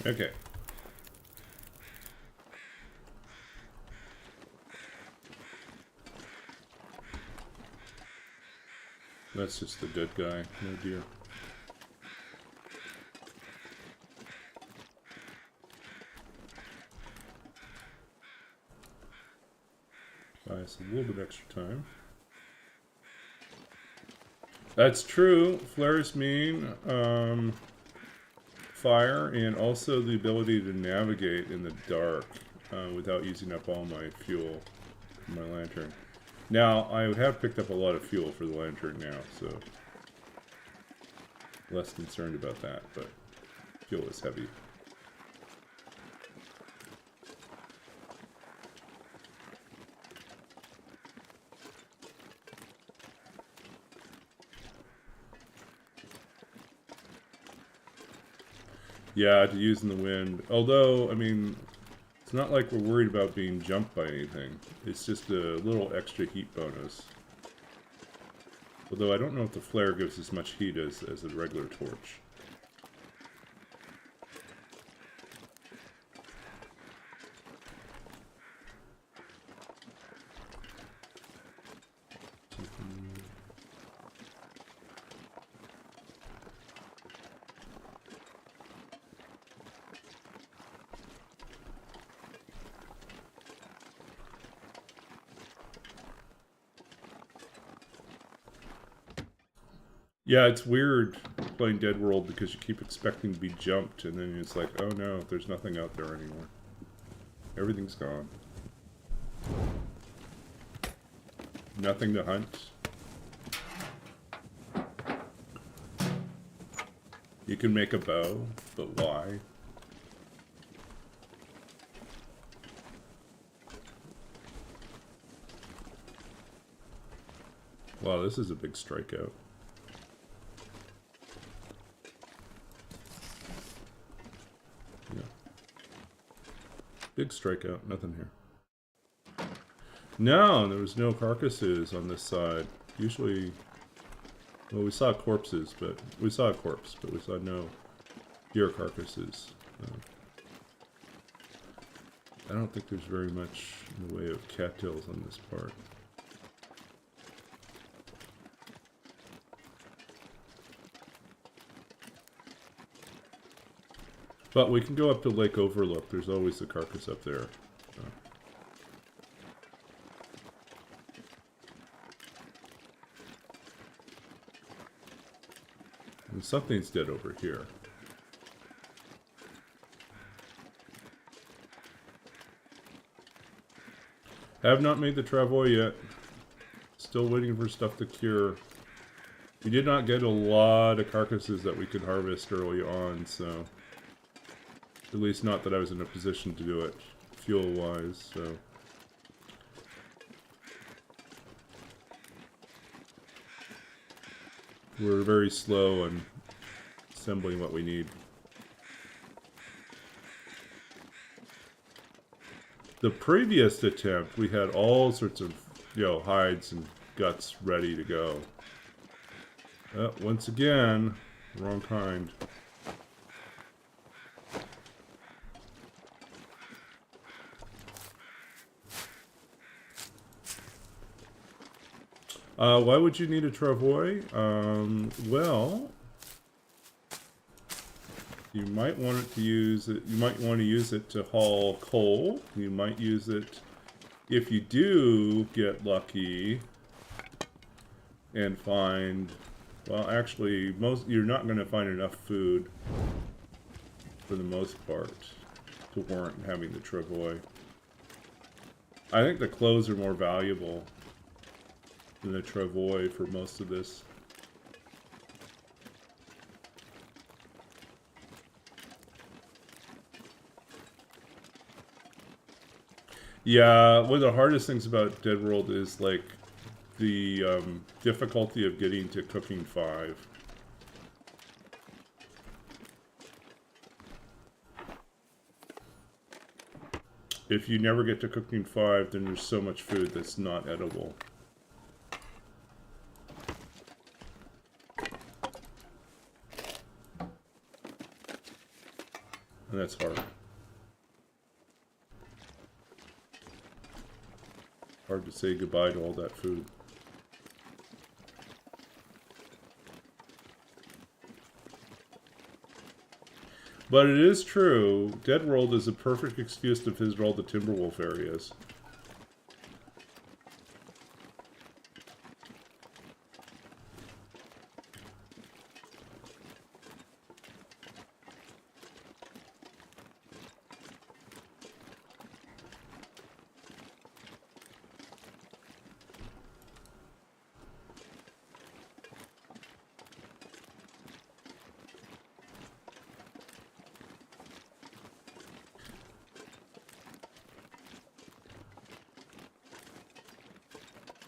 Okay. That's just the dead guy. No deer. Buy us a little bit extra time. That's true. Flares mean fire and also the ability to navigate in the dark without using up all my fuel for my lantern. Now, I have picked up a lot of fuel for the lantern now, so less concerned about that, but fuel is heavy. Yeah, to use in the wind. Although, I mean, it's not like we're worried about being jumped by anything. It's just a little extra heat bonus. Although I don't know if the flare gives as much heat as a regular torch. Yeah, it's weird playing Dead World because you keep expecting to be jumped and then it's like, oh no, there's nothing out there anymore. Everything's gone. Nothing to hunt. You can make a bow, but why? Wow, this is a big strikeout. Big strikeout, nothing here. No, there was no carcasses on this side. Usually, well, we saw corpses, but we saw a corpse, but we saw no deer carcasses. I don't think there's very much in the way of cattails on this part. But we can go up to Lake Overlook. There's always a carcass up there. So. And something's dead over here. Have not made the travois yet. Still waiting for stuff to cure. We did not get a lot of carcasses that we could harvest early on, so... At least not that I was in a position to do it, fuel-wise, so... We're very slow on assembling what we need. The previous attempt, we had all sorts of, hides and guts ready to go. Once again, wrong kind. Why would you need a travois? Well, You might want it to use it. You might want to use it to haul coal. You might use it if you do get lucky and find. Well, actually, you're not going to find enough food for the most part to warrant having the travois. I think the clothes are more valuable than the travois for most of this. Yeah, one of the hardest things about Dead World is like the difficulty of getting to cooking 5. If you never get to cooking 5, then there's so much food that's not edible. And that's hard. Hard to say goodbye to all that food. But it is true, Dead World is a perfect excuse to visit all the Timberwolf areas.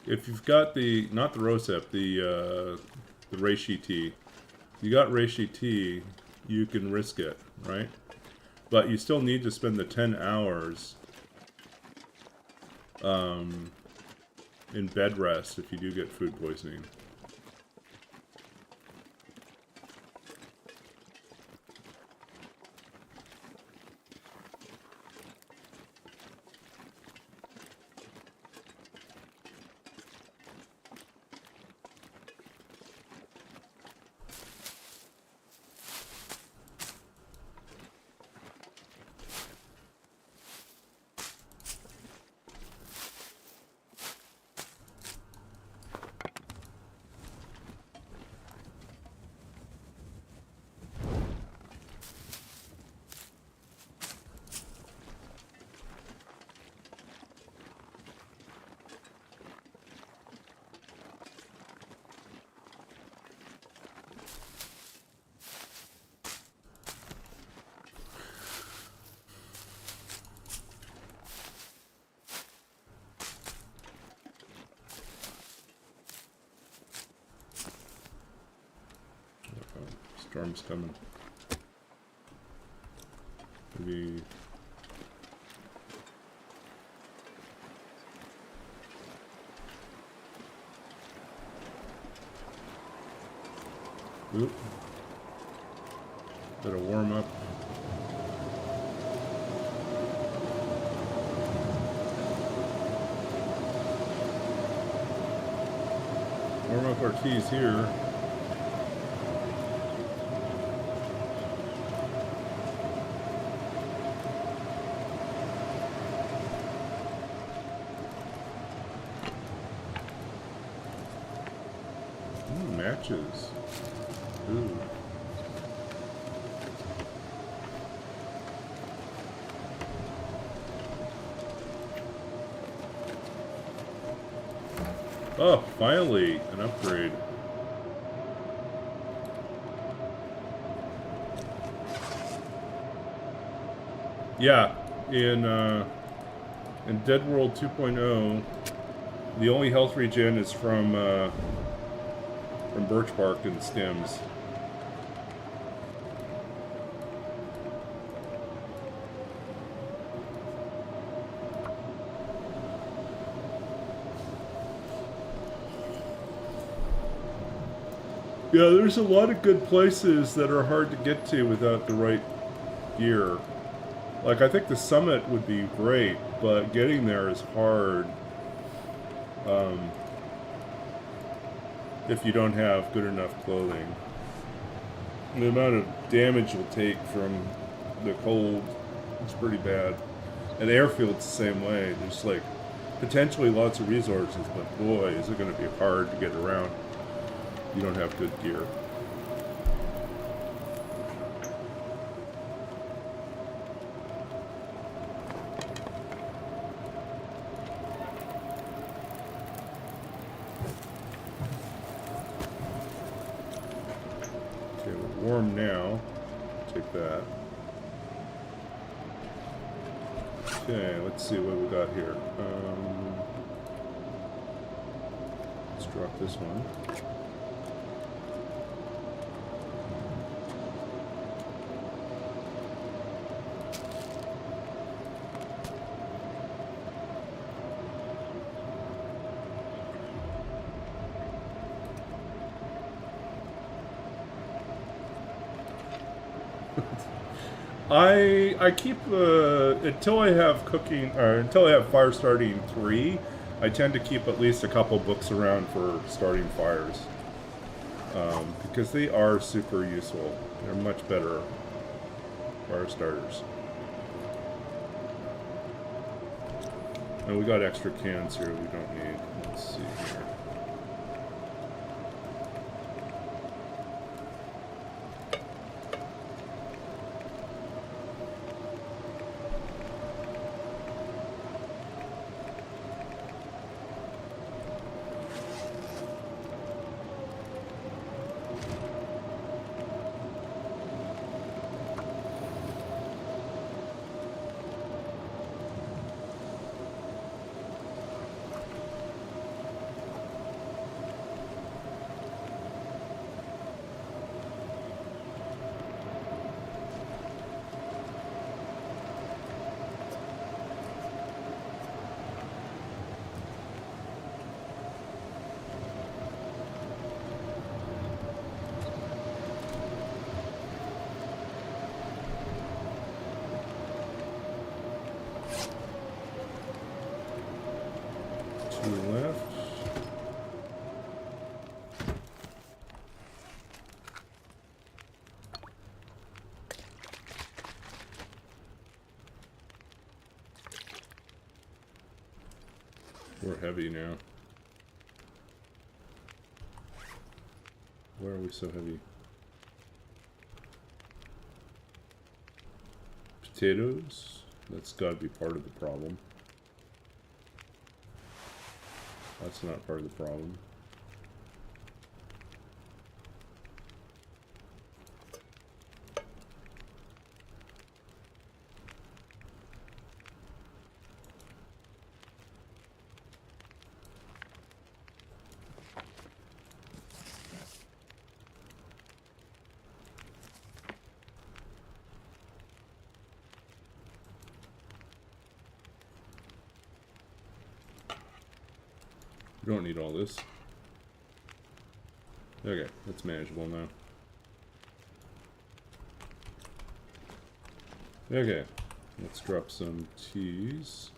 If you've got the, not the Rosep, the reishi tea. You got reishi tea, you can risk it, right? But you still need to spend the 10 hours in bed rest if you do get food poisoning. Storm's coming. Maybe. Oop. Better warm up. Warm up our teas here. Matches. Ooh. Oh, finally, an upgrade. Yeah, in Dead World 2.0, the only health regen is from birch bark and stems. Yeah, there's a lot of good places that are hard to get to without the right gear. Like, I think the summit would be great, but getting there is hard. If you don't have good enough clothing. The amount of damage you'll take from the cold is pretty bad. And airfield's the same way. There's like potentially lots of resources, but boy, is it going to be hard to get around. You don't have good gear. Okay, we're warm now. Take that. Okay, let's see what we got here. Let's drop this one. I keep until I have cooking or until I have fire starting 3. I tend to keep at least a couple books around for starting fires because they are super useful. They're much better fire starters. And we got extra cans here we don't need. Let's see here. Left. We're heavy now. Why are we so heavy? Potatoes? That's gotta be part of the problem. That's not part of the problem. We don't need all this. Okay, that's manageable now. Okay, let's drop some teas.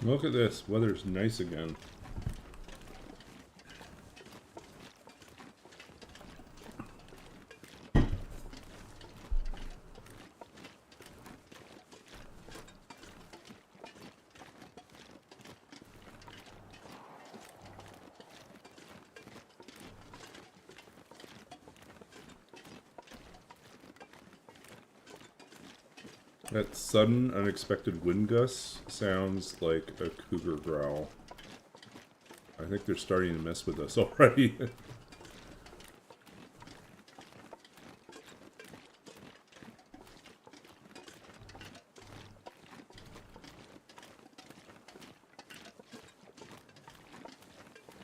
Look at this. Weather's nice again. That sudden, unexpected wind gust sounds like a cougar growl. I think they're starting to mess with us already.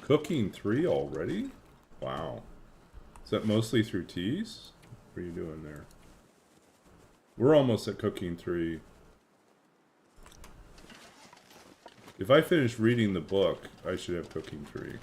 Cooking 3 already? Wow. Is that mostly through teas? What are you doing there? We're almost at cooking 3. If I finish reading the book, I should have cooking 3.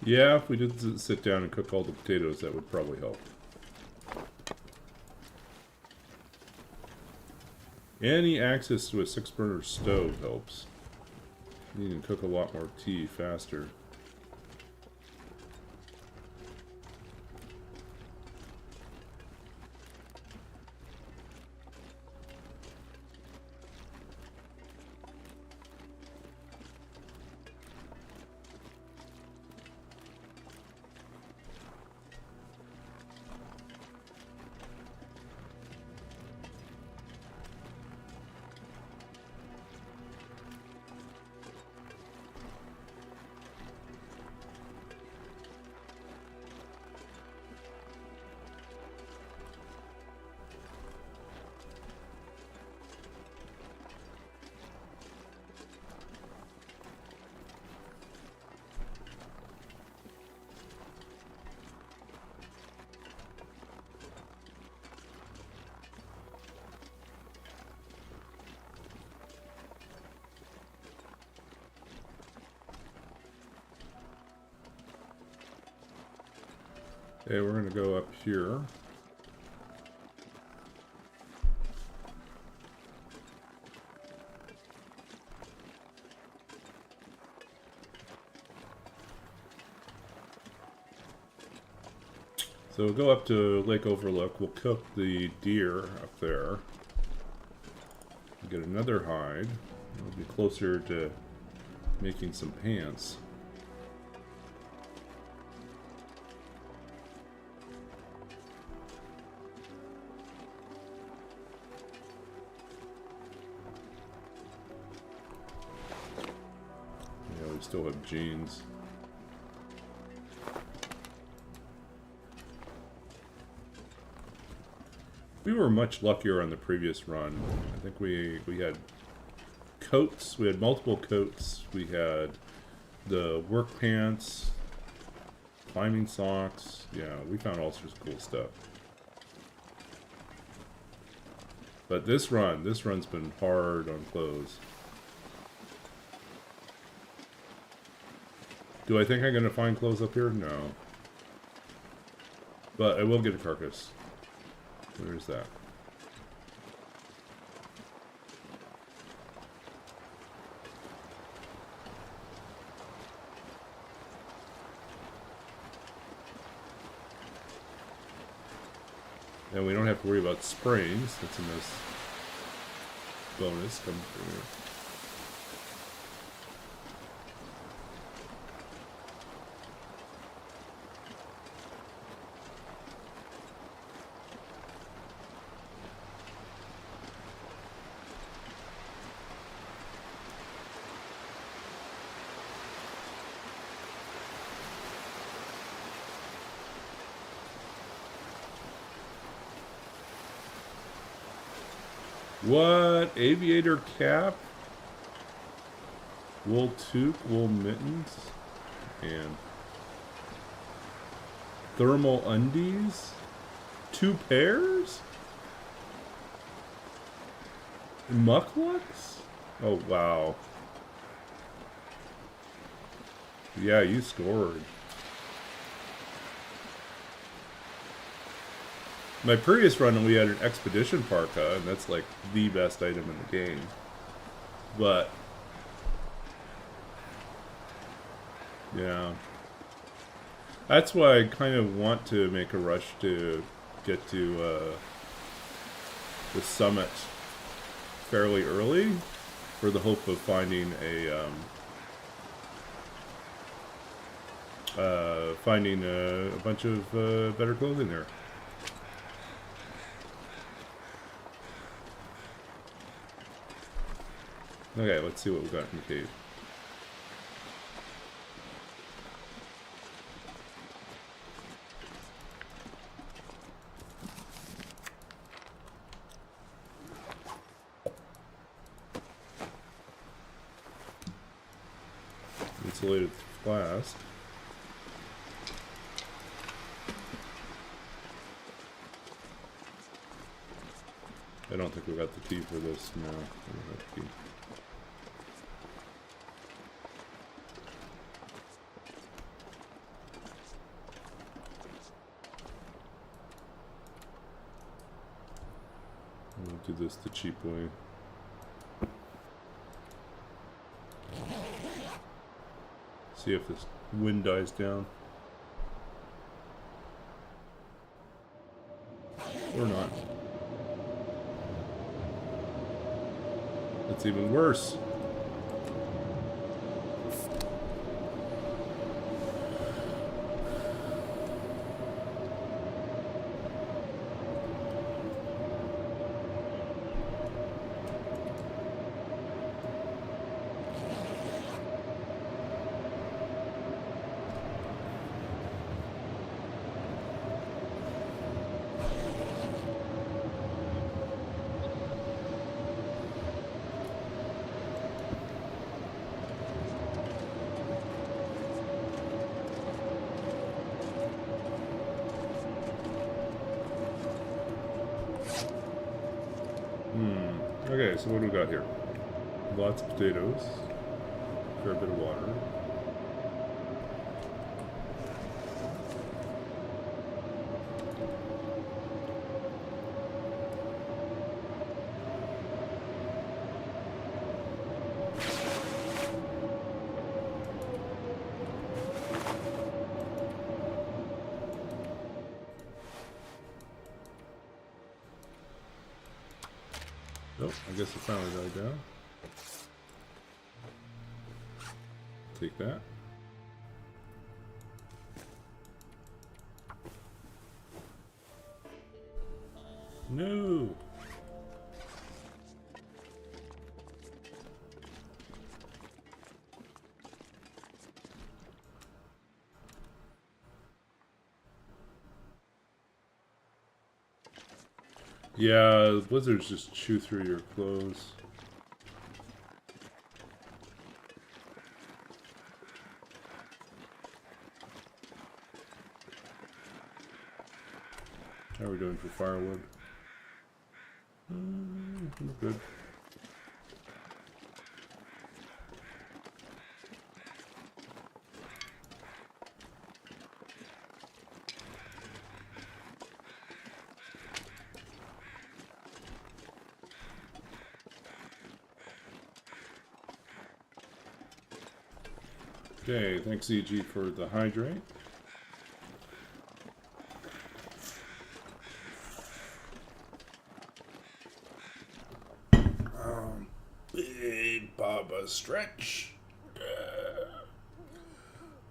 Yeah, if we did sit down and cook all the potatoes, that would probably help. Any access to a 6-burner stove helps. You can cook a lot more tea faster. Okay, we're going to go up here. So we'll go up to Lake Overlook. We'll cook the deer up there. Get another hide. We'll be closer to making some pants. Yeah, we still have jeans. We were much luckier on the previous run. I think we had coats. We had multiple coats. We had the work pants, climbing socks. Yeah, we found all sorts of cool stuff. But this run's been hard on clothes. Do I think I'm going to find clothes up here? No. But I will get a carcass. Where's that? And we don't have to worry about springs. That's a nice bonus coming through here. What? Aviator cap? Wool toque, wool mittens, and thermal undies? 2 pairs? Mucklucks? Oh, wow. Yeah, you scored. My previous run, we had an expedition parka, and that's like the best item in the game. But yeah, that's why I kind of want to make a rush to get to the summit fairly early, for the hope of finding a bunch of better clothing there. Okay, let's see what we got in the cave. Insulated flask. I don't think we got the key for this now. We don't have the key. We'll do this the cheap way. See if this wind dies down. Or not. That's even worse. Okay, so what do we got here? Lots of potatoes. Fair bit of water. Nope, I guess it finally died down. Take that. No! Yeah, blizzards just chew through your clothes. How are we doing for firewood? Good. Okay, thanks EG for the hydrate. Big Baba stretch.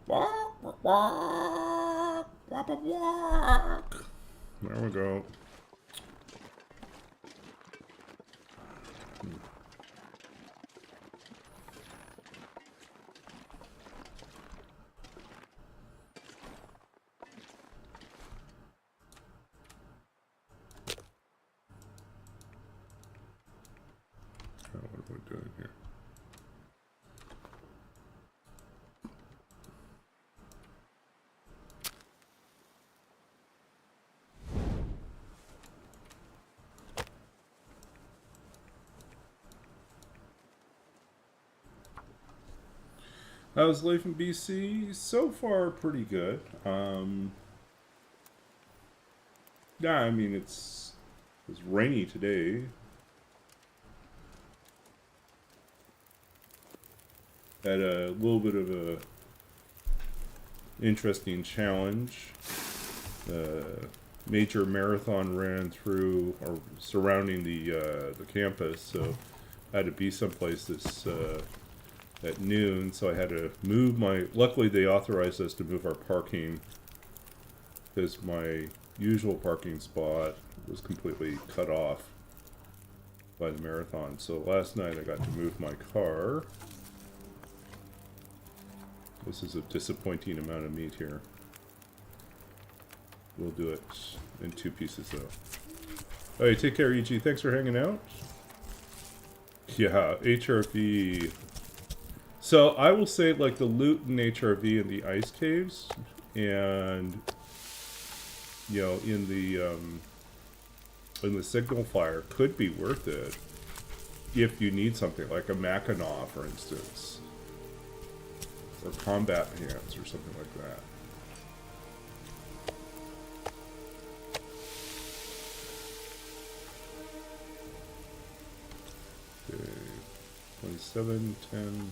Walk, walk, walk, walk, walk, walk. There we go. What are we doing here? How's life in BC? So far, pretty good. Yeah, I mean it's rainy today. Had a little bit of a interesting challenge. Major marathon ran through or surrounding the campus, so I had to be someplace this at noon. So I had to move my. Luckily, they authorized us to move our parking because my usual parking spot was completely cut off by the marathon. So last night I got to move my car. This is a disappointing amount of meat here. We'll do it in 2 pieces though. Alright, take care EG. Thanks for hanging out. Yeah, HRV. So I will say like the loot in HRV in the ice caves and you know in the signal fire could be worth it if you need something like a Mackinac, for instance. Or combat pants or something like that. Okay. 27, 10.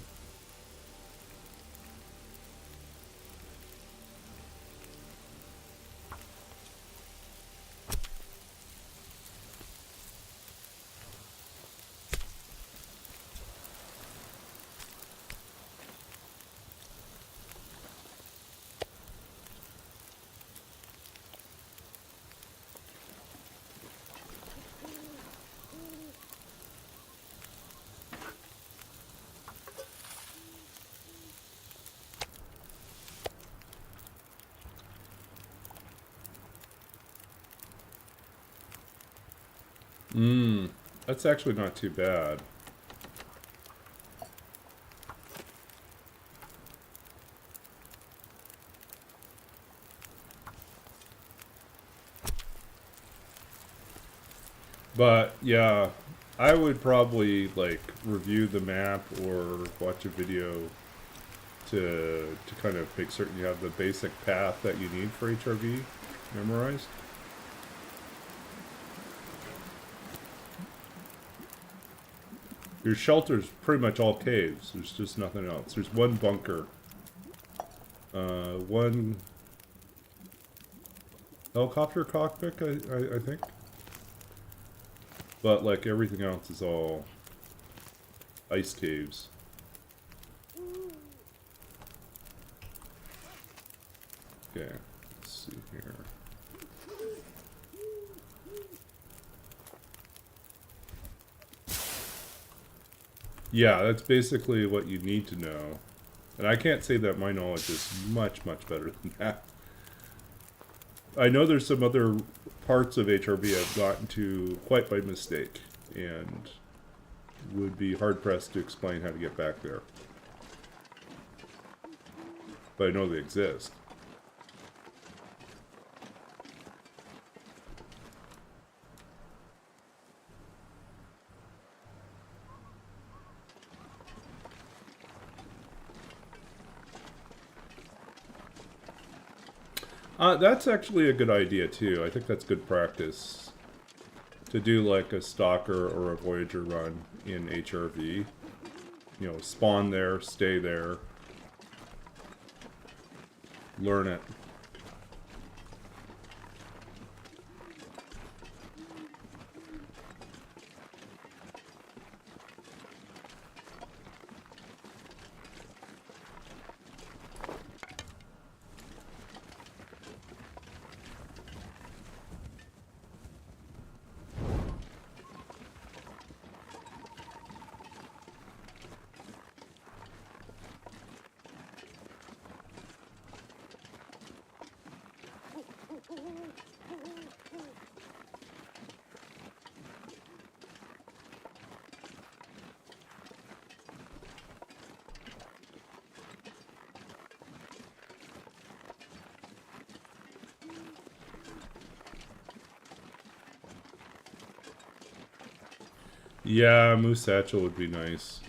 That's actually not too bad. But yeah, I would probably like review the map or watch a video to kind of make certain you have the basic path that you need for HRV memorized. Your shelter's pretty much all caves. There's just nothing else. There's one bunker. One helicopter cockpit, I think. But like everything else is all ice caves. Okay, let's see here. Yeah, that's basically what you need to know. And I can't say that my knowledge is much, much better than that. I know there's some other parts of HRV I've gotten to quite by mistake, and would be hard-pressed to explain how to get back there. But I know they exist. That's actually a good idea too. I think that's good practice to do like a stalker or a Voyager run in HRV. You know, spawn there, stay there, Learn it. Yeah, moose satchel would be nice.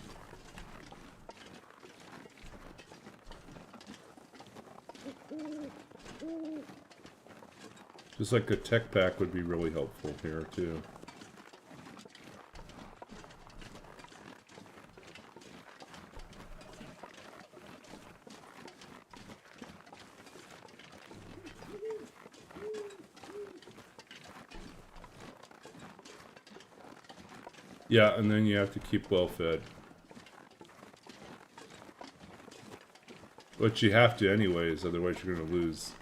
Just like a tech pack would be really helpful here too. Yeah, and then you have to keep well fed. But you have to anyways, otherwise you're going to lose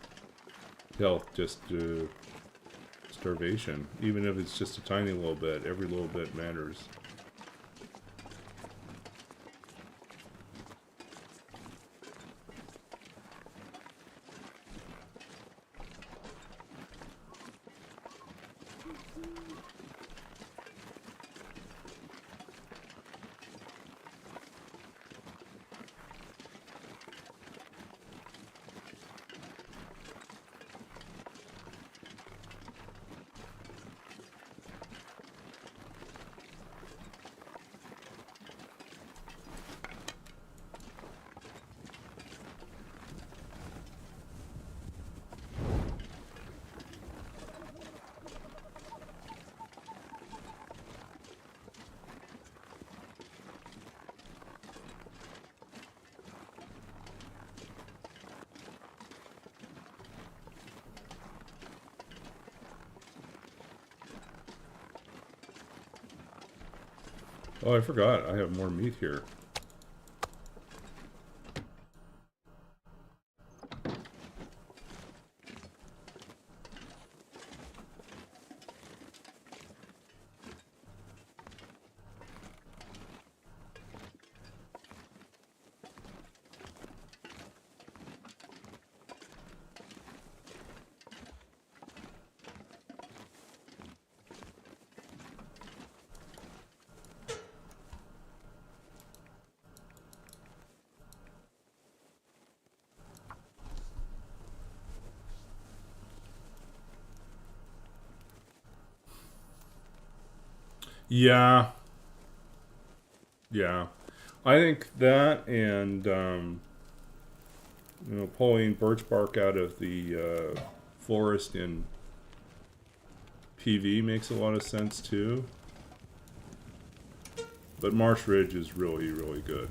health just to starvation. Even if it's just a tiny little bit, every little bit matters. Oh, I forgot. I have more meat here. Yeah. Yeah. I think that and, pulling birch bark out of the forest in PV makes a lot of sense too. But Marsh Ridge is really, really good.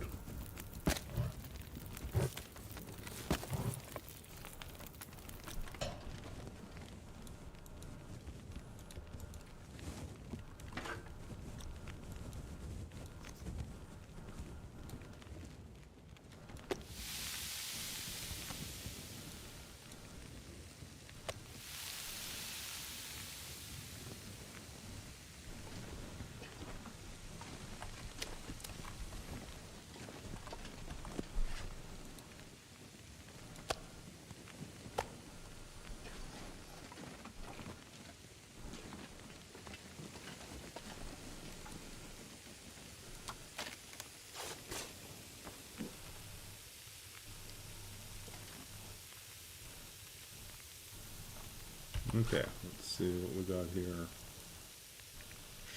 Okay, let's see what we got here.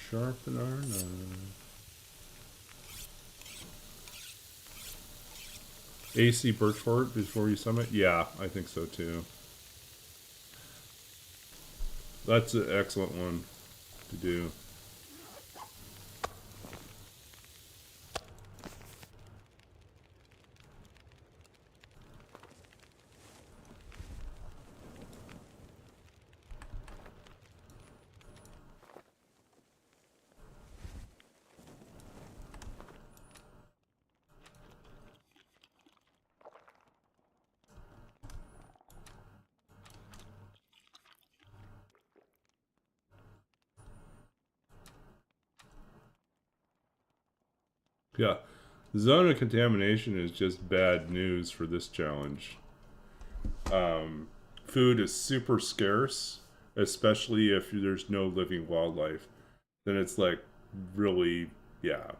Sharpen our knife. AC Birchfort before you summit? Yeah, I think so too. That's an excellent one to do. Yeah. The zone of contamination is just bad news for this challenge. Food is super scarce, especially if there's no living wildlife. Then it's like really, yeah.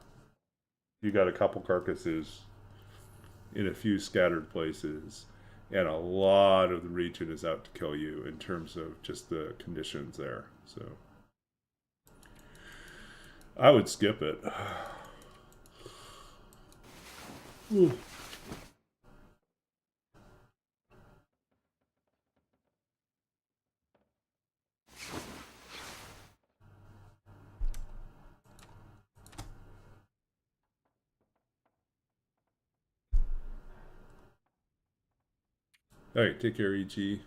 You got a couple carcasses in a few scattered places, and a lot of the region is out to kill you in terms of just the conditions there. So I would skip it. Ooh. All right, take care, EG.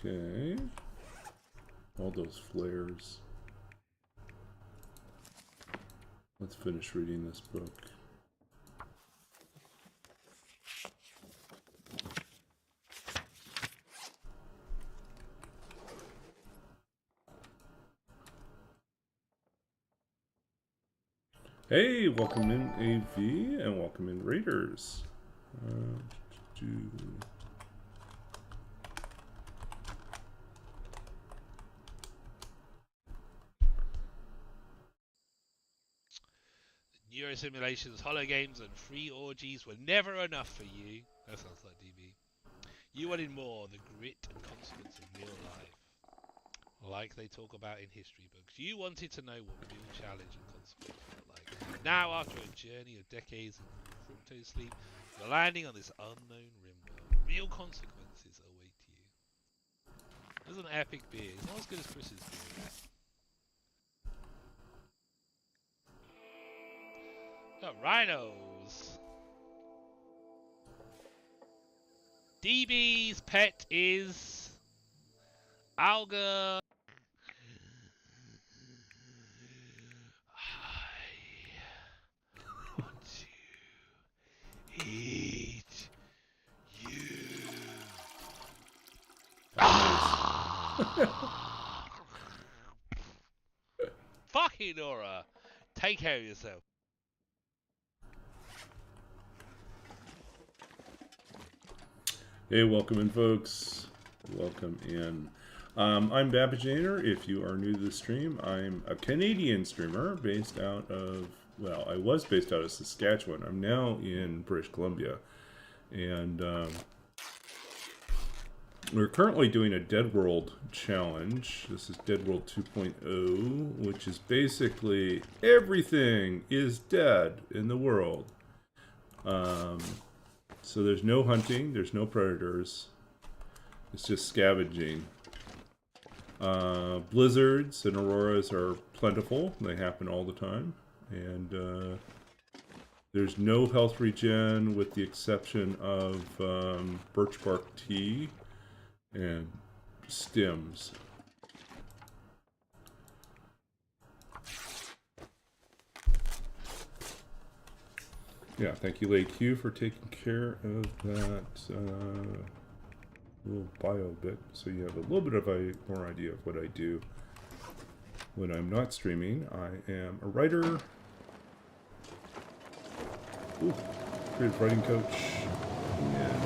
Okay. All those flares. Let's finish reading this book. Hey, welcome in AV and welcome in Raiders. Neuro simulations, holo games, and free orgies were never enough for you. That sounds like DB. You wanted more, the grit and consequence of real life. Like they talk about in history books. You wanted to know what real challenge and consequence felt like. Now, after a journey of decades of fructose sleep, you're landing on this unknown rim world. Real consequences await you. There's an epic beer. It's not as good as Chris's beer. Got rhinos. DB's pet is Alga. I want to eat you. Fucking Nora. Take care of yourself. Hey, welcome in, folks. Welcome in. I'm Babajanator. If you are new to the stream, I'm a Canadian streamer based out of, well, I was based out of Saskatchewan. I'm now in British Columbia. And we're currently doing a Dead World challenge. This is Dead World 2.0, which is basically everything is dead in the world. So there's no hunting, there's no predators. It's just scavenging. Blizzards and auroras are plentiful. They happen all the time. And there's no health regen with the exception of birch bark tea and stems. Yeah, thank you, Lake Q, for taking care of that little bio bit, so you have a little bit of a more idea of what I do when I'm not streaming. I am a writer. Ooh, creative writing coach. And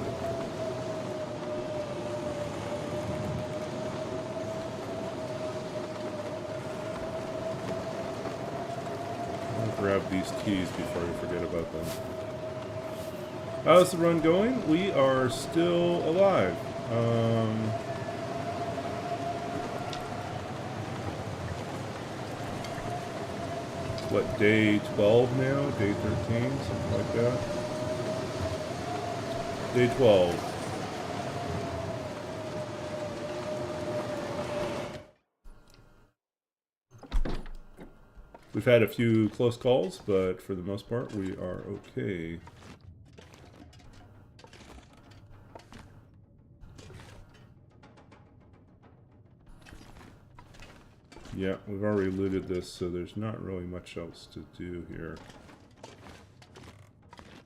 I'll grab these keys before I forget about them. How's the run going? We are still alive. What, day 12 now? Day 13? Something like that? Day 12. We've had a few close calls, but for the most part, we are okay. Yeah, we've already looted this, so there's not really much else to do here.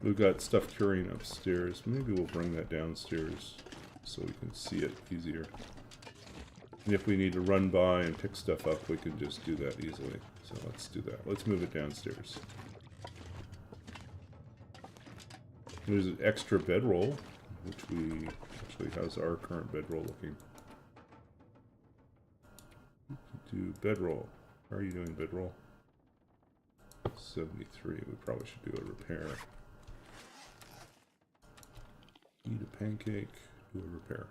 We've got stuff curing upstairs. Maybe we'll bring that downstairs. so we can see it easier. And if we need to run by and pick stuff up, we can just do that easily. So let's do that. Let's move it downstairs. There's an extra bedroll, which we actually how's our current bedroll looking? Do bedroll. How are you doing, bedroll? 73. We probably should do a repair. Eat a pancake. Do a repair.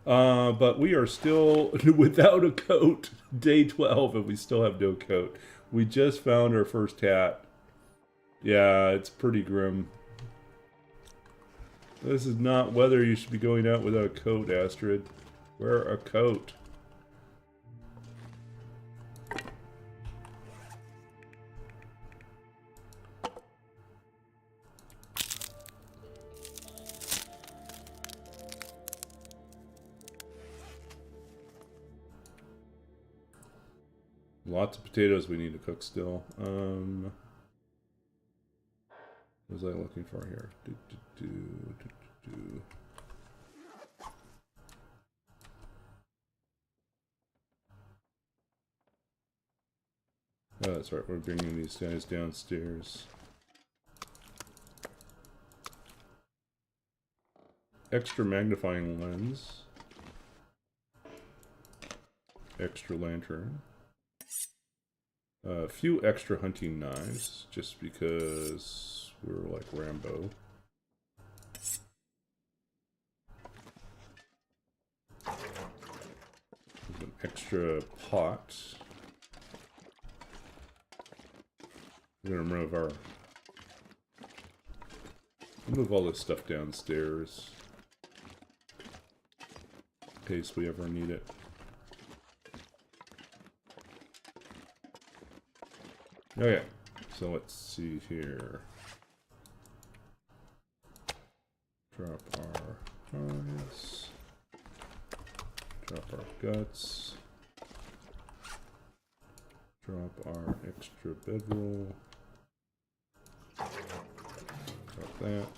But we are still without a coat. Day 12, and we still have no coat. We just found our first hat. Yeah, it's pretty grim. This is not weather you should be going out without a coat, Astrid. Wear a coat. Lots of potatoes we need to cook still. What was I looking for here? Oh, that's right. We're bringing these guys downstairs. Extra magnifying lens. Extra lantern. A few extra hunting knives, just because we're like Rambo. There's an extra pot. We're gonna move all this stuff downstairs in case we ever need it. Okay, so let's see here. Drop our eyes. Drop our guts. Drop our extra bedroll. Drop that.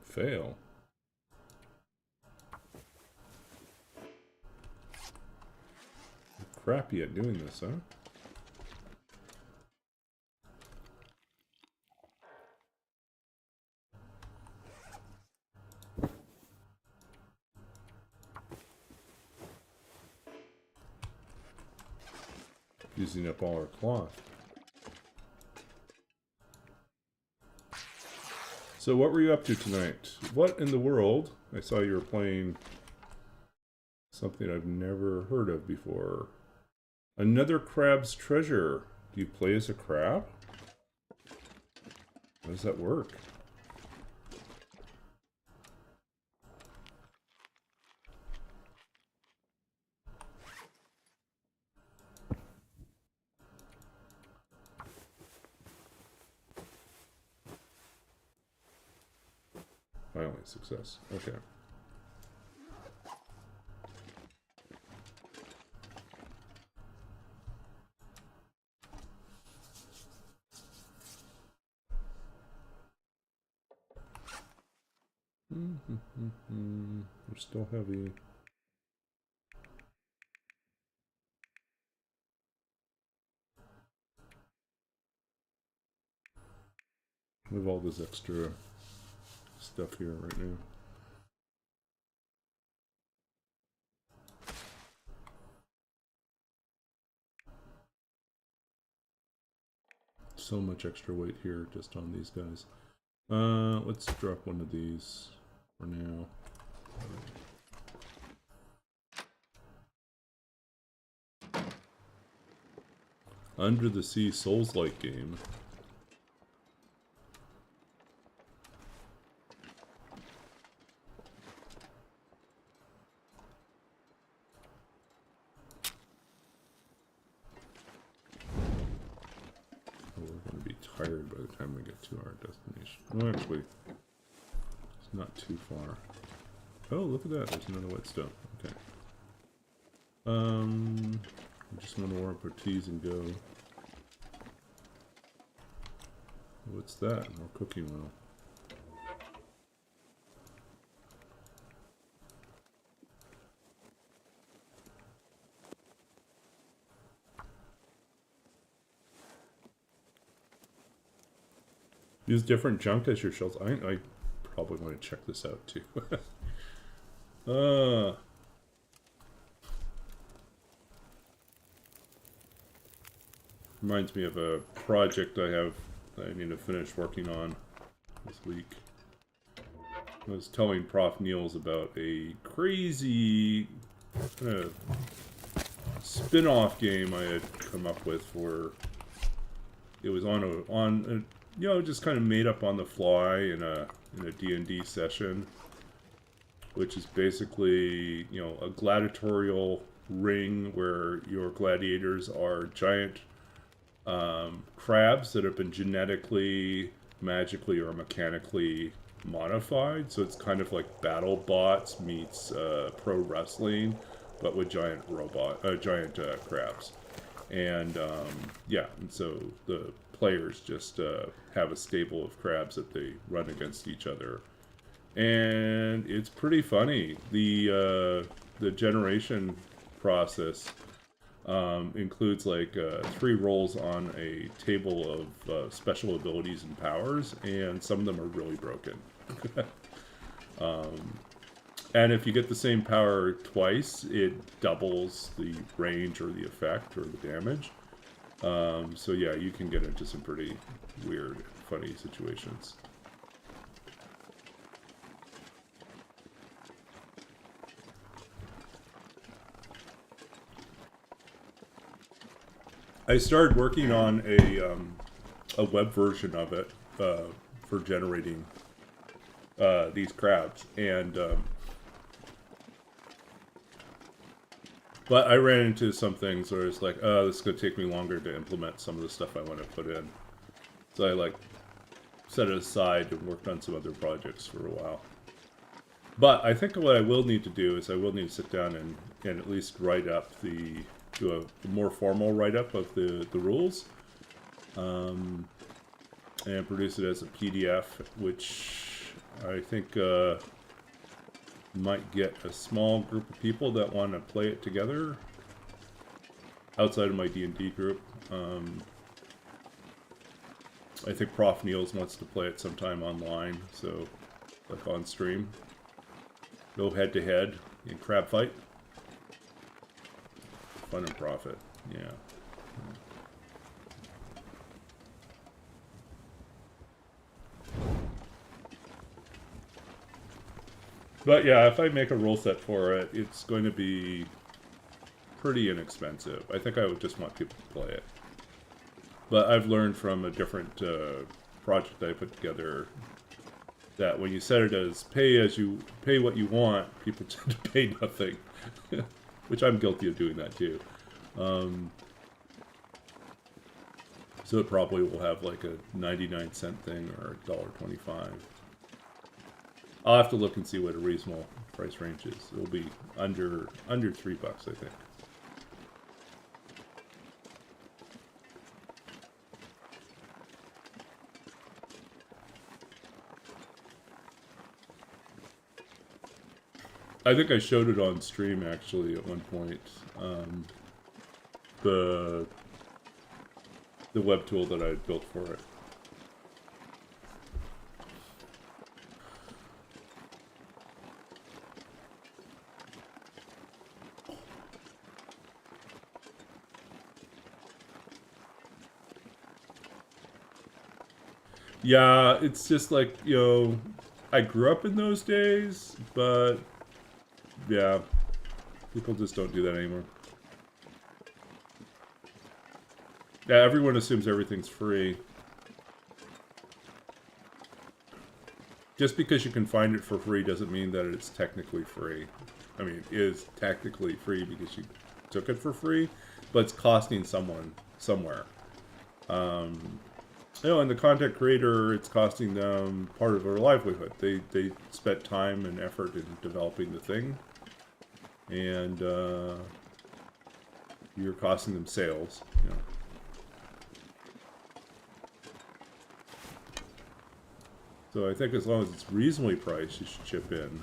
Fail. You're crappy at doing this, huh? Using up all our cloth. So what were you up to tonight? What in the world? I saw you were playing something I've never heard of before. Another Crab's Treasure. Do you play as a crab? How does that work? Finally, success. Okay. We're still heavy. We have all this extra stuff here right now. So much extra weight here just on these guys. Let's drop one of these for now. Under the Sea Souls-like game. Tired by the time we get to our destination. Well, actually, it's not too far. Oh, look at that. There's another whetstone. Okay. I just want to warm up our teas and go. What's that? More cooking oil. Use different junk as your shells. I probably want to check this out too. Reminds me of a project I have that I need to finish working on this week. I was telling Prof. Niels about a crazy spin-off game I had come up with for. It was on a just kind of made up on the fly in a D&D session, which is basically a gladiatorial ring where your gladiators are giant crabs that have been genetically, magically, or mechanically modified. So it's kind of like battle bots meets pro wrestling, but with giant crabs. And and so the players just have a stable of crabs that they run against each other, and it's pretty funny. The generation process includes like 3 rolls on a table of special abilities and powers, and some of them are really broken. And if you get the same power twice, it doubles the range or the effect or the damage. So yeah, you can get into some pretty weird, funny situations. I started working on a web version of it for generating these crabs, and but I ran into some things where it's like, oh, this is going to take me longer to implement some of the stuff I want to put in. So I like set it aside and worked on some other projects for a while. But I think what I will need to do is I will need to sit down and at least do a more formal write-up of the rules. And produce it as a PDF, which I think might get a small group of people that want to play it together outside of my D&D group. I think Prof. Niels wants to play it sometime online, so like on stream. Go head to head in crab fight. Fun and profit, yeah. But yeah, if I make a rule set for it, it's going to be pretty inexpensive. I think I would just want people to play it. But I've learned from a different project I put together that when you set it as pay what you want, people tend to pay nothing. Which I'm guilty of doing that too. So it probably will have like a 99-cent thing or $1.25. I'll have to look and see what a reasonable price range is. It'll be under $3, I think. I think I showed it on stream actually at one point. The web tool that I had built for it. Yeah, it's just like, I grew up in those days, but yeah, people just don't do that anymore. Yeah, everyone assumes everything's free. Just because you can find it for free doesn't mean that it's technically free. I mean, it is technically free because you took it for free, but it's costing someone somewhere. And the content creator, it's costing them part of their livelihood. They spent time and effort in developing the thing. and you're costing them sales. You know. So I think as long as it's reasonably priced, you should chip in.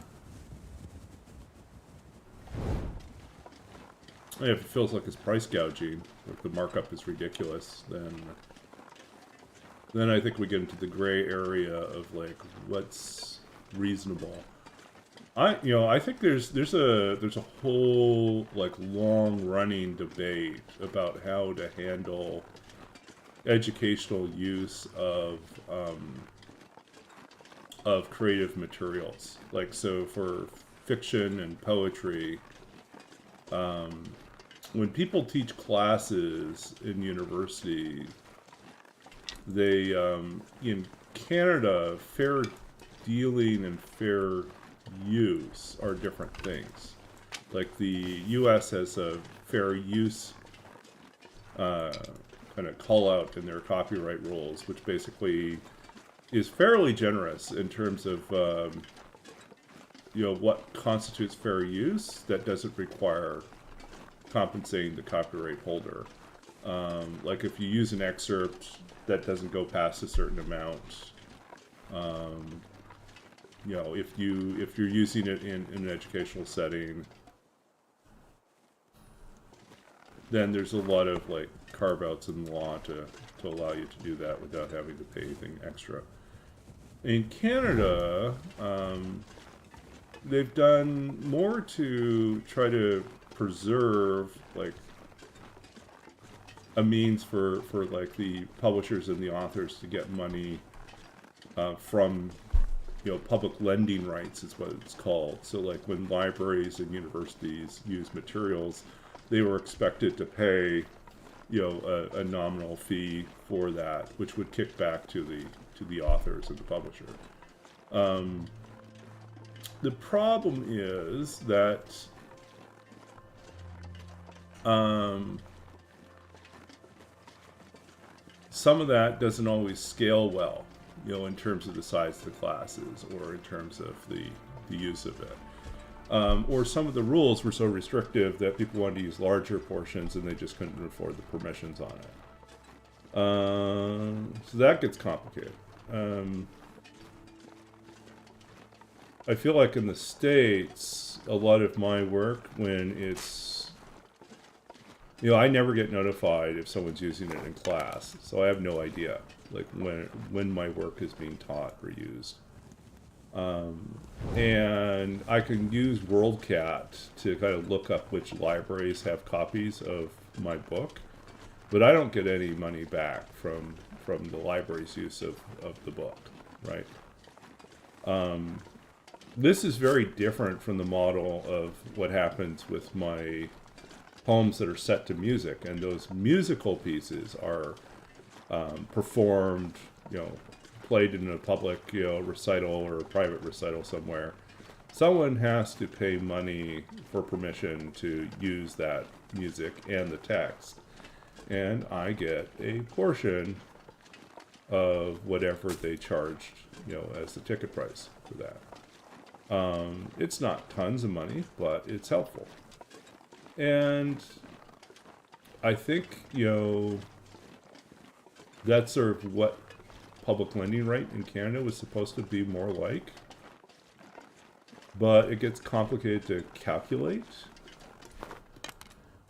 And if it feels like it's price gouging, if the markup is ridiculous, then I think we get into the gray area of like what's reasonable. I think there's a whole like long running debate about how to handle educational use of creative materials. Like, so for fiction and poetry, when people teach classes in university, they in Canada, fair dealing and fair use are different things. Like the U.S. has a fair use kind of call out in their copyright rules, which basically is fairly generous in terms of what constitutes fair use that doesn't require compensating the copyright holder. Like if you use an excerpt that doesn't go past a certain amount, if you're using it in an educational setting, then there's a lot of like carve outs in the law to allow you to do that without having to pay anything extra. In Canada, they've done more to try to preserve like a means for like the publishers and the authors to get money from public lending rights is what it's called. So like when libraries and universities use materials, they were expected to pay a nominal fee for that, which would kick back to the authors and the publisher. The problem is that some of that doesn't always scale well, in terms of the size of the classes or in terms of the use of it. Or some of the rules were so restrictive that people wanted to use larger portions and they just couldn't afford the permissions on it. So that gets complicated. I feel like in the States, a lot of my work, when it's, I never get notified if someone's using it in class, so I have no idea, like when my work is being taught or used. And I can use WorldCat to kind of look up which libraries have copies of my book, but I don't get any money back from the library's use of the book, right? This is very different from the model of what happens with my poems that are set to music, and those musical pieces are performed, played in a public, recital or a private recital somewhere. Someone has to pay money for permission to use that music and the text, and I get a portion of whatever they charged, as the ticket price for that. It's not tons of money, but it's helpful. And I think, that's sort of what public lending right in Canada was supposed to be more like. But it gets complicated to calculate.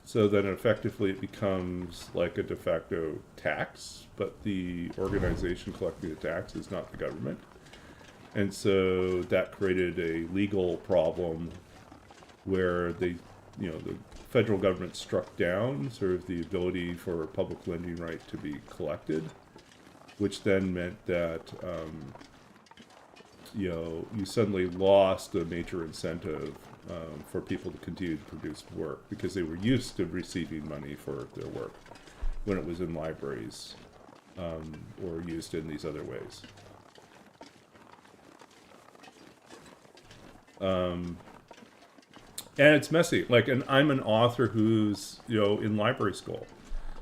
So then effectively it becomes like a de facto tax, but the organization collecting the tax is not the government. And so that created a legal problem where the federal government struck down sort of the ability for a public lending right to be collected, which then meant that you suddenly lost a major incentive for people to continue to produce work because they were used to receiving money for their work when it was in libraries or used in these other ways. And it's messy. Like, and I'm an author who's, in library school.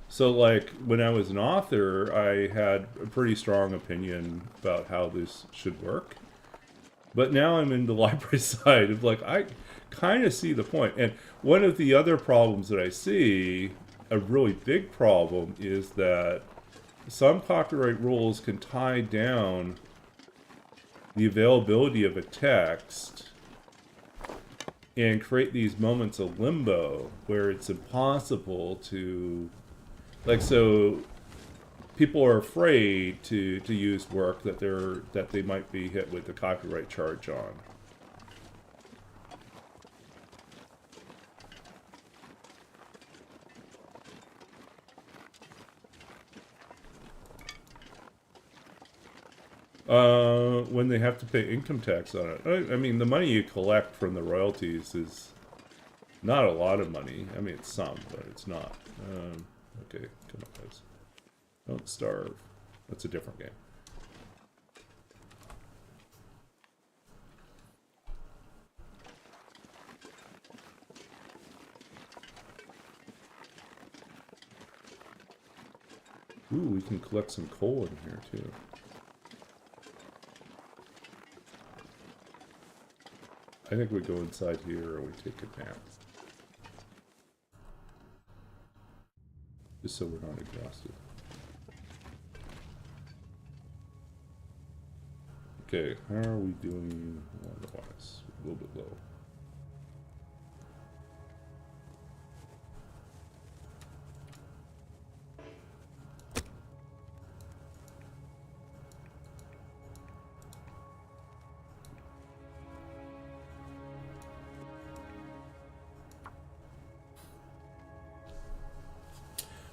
So, like, when I was an author, I had a pretty strong opinion about how this should work. But now I'm in the library side of like, I kind of see the point. And one of the other problems that I see, a really big problem, is that some copyright rules can tie down the availability of a text and create these moments of limbo where it's impossible to, like, so people are afraid to use work that they might be hit with a copyright charge on. When they have to pay income tax on it. I mean, the money you collect from the royalties is not a lot of money. I mean, it's some, but it's not. Okay, come on, guys. Don't starve. That's a different game. Ooh, we can collect some coal in here, too. I think we go inside here or we take a nap. Just so we're not exhausted. Okay, how are we doing otherwise? A little bit low.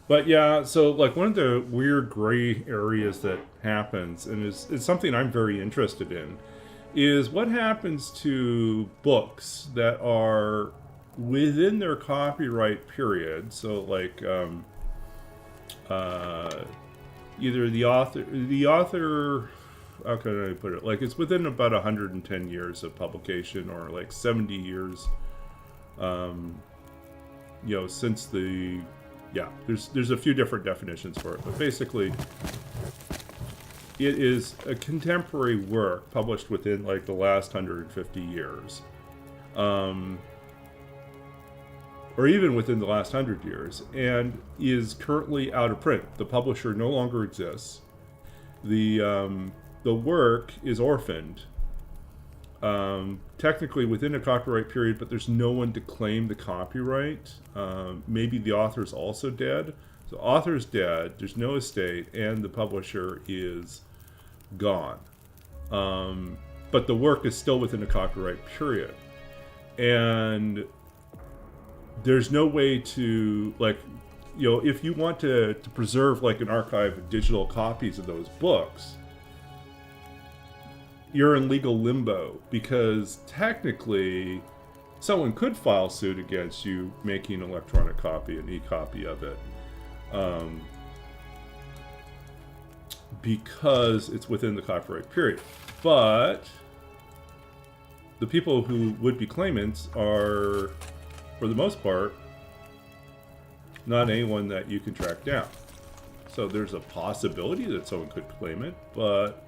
But yeah, so like one of the weird gray areas that happens, and it's something I'm very interested in, is what happens to books that are within their copyright period. So like either the author, how can I put it? Like it's within about 110 years of publication, or like 70 years, you know, since the, yeah, there's a few different definitions for it, but basically it is a contemporary work published within like the last 150 years, or even within the last 100 years, and is currently out of print. The publisher no longer exists. The work is orphaned, technically within a copyright period, but there's no one to claim the copyright. Maybe the author's also dead. So author's dead, there's no estate, and the publisher is gone. But the work is still within a copyright period. And there's no way to, like, you know, if you want to preserve like an archive of digital copies of those books, you're in legal limbo, because technically someone could file suit against you making an electronic copy, an e-copy of it, because it's within the copyright period. But the people who would be claimants are, for the most part, not anyone that you can track down. So there's a possibility that someone could claim it, but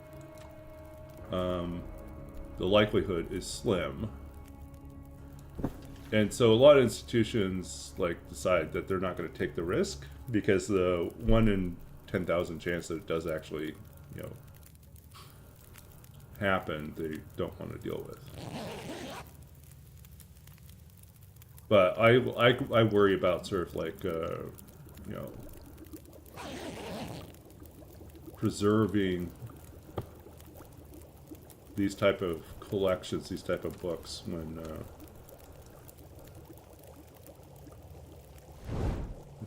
the likelihood is slim. And so a lot of institutions like decide that they're not going to take the risk, because the 1 in 10,000 chance that it does actually, you know, happen, they don't want to deal with. But I worry about sort of like you know, preserving these type of collections, these type of books, when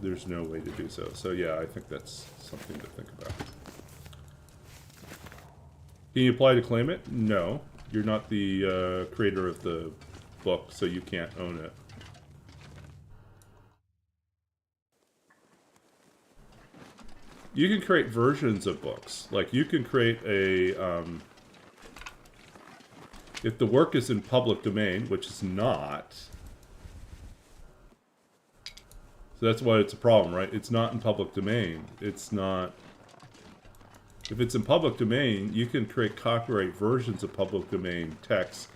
there's no way to do so. So yeah, I think that's something to think about. Can you apply to claim it? No. You're not the creator of the book, so you can't own it. You can create versions of books. Like you can create a if the work is in public domain, which is not, so that's why it's a problem, right? It's not in public domain. It's not, If it's in public domain, you can create copyright versions of public domain text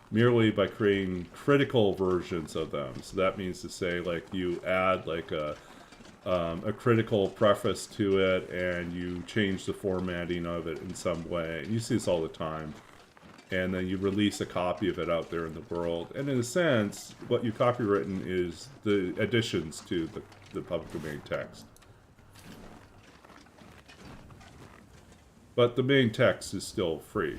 merely by creating critical versions of them. So that means to say, like, you add like a critical preface to it, and you change the formatting of it in some way. And you see this all the time. And then you release a copy of it out there in the world. And in a sense, what you copywritten is the additions to the public domain text. But the main text is still free,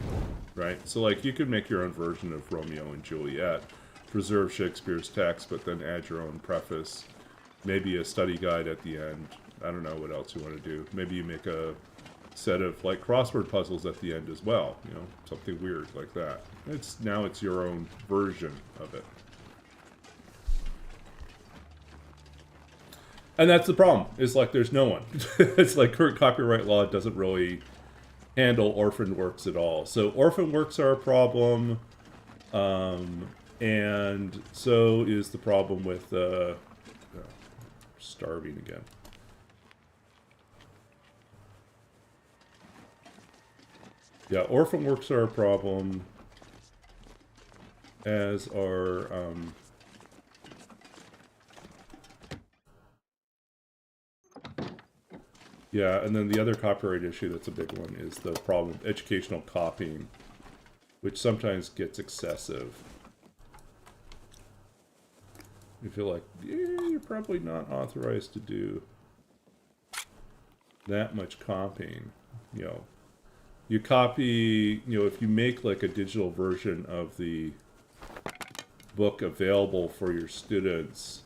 right? So, like, you could make your own version of Romeo and Juliet, preserve Shakespeare's text, but then add your own preface, maybe a study guide at the end. I don't know what else you want to do. Maybe you make a set of, like, crossword puzzles at the end as well, you know, something weird like that. Now it's your own version of it. And that's the problem. It's like there's no one. It's like current copyright law doesn't really handle orphan works at all. So orphan works are a problem, and so is the problem with starving again. Yeah, orphan works are a problem, as are yeah, and then the other copyright issue that's a big one is the problem of educational copying, which sometimes gets excessive. You feel like, yeah, you're probably not authorized to do that much copying. You know, you copy, you know, if you make like a digital version of the book available for your students,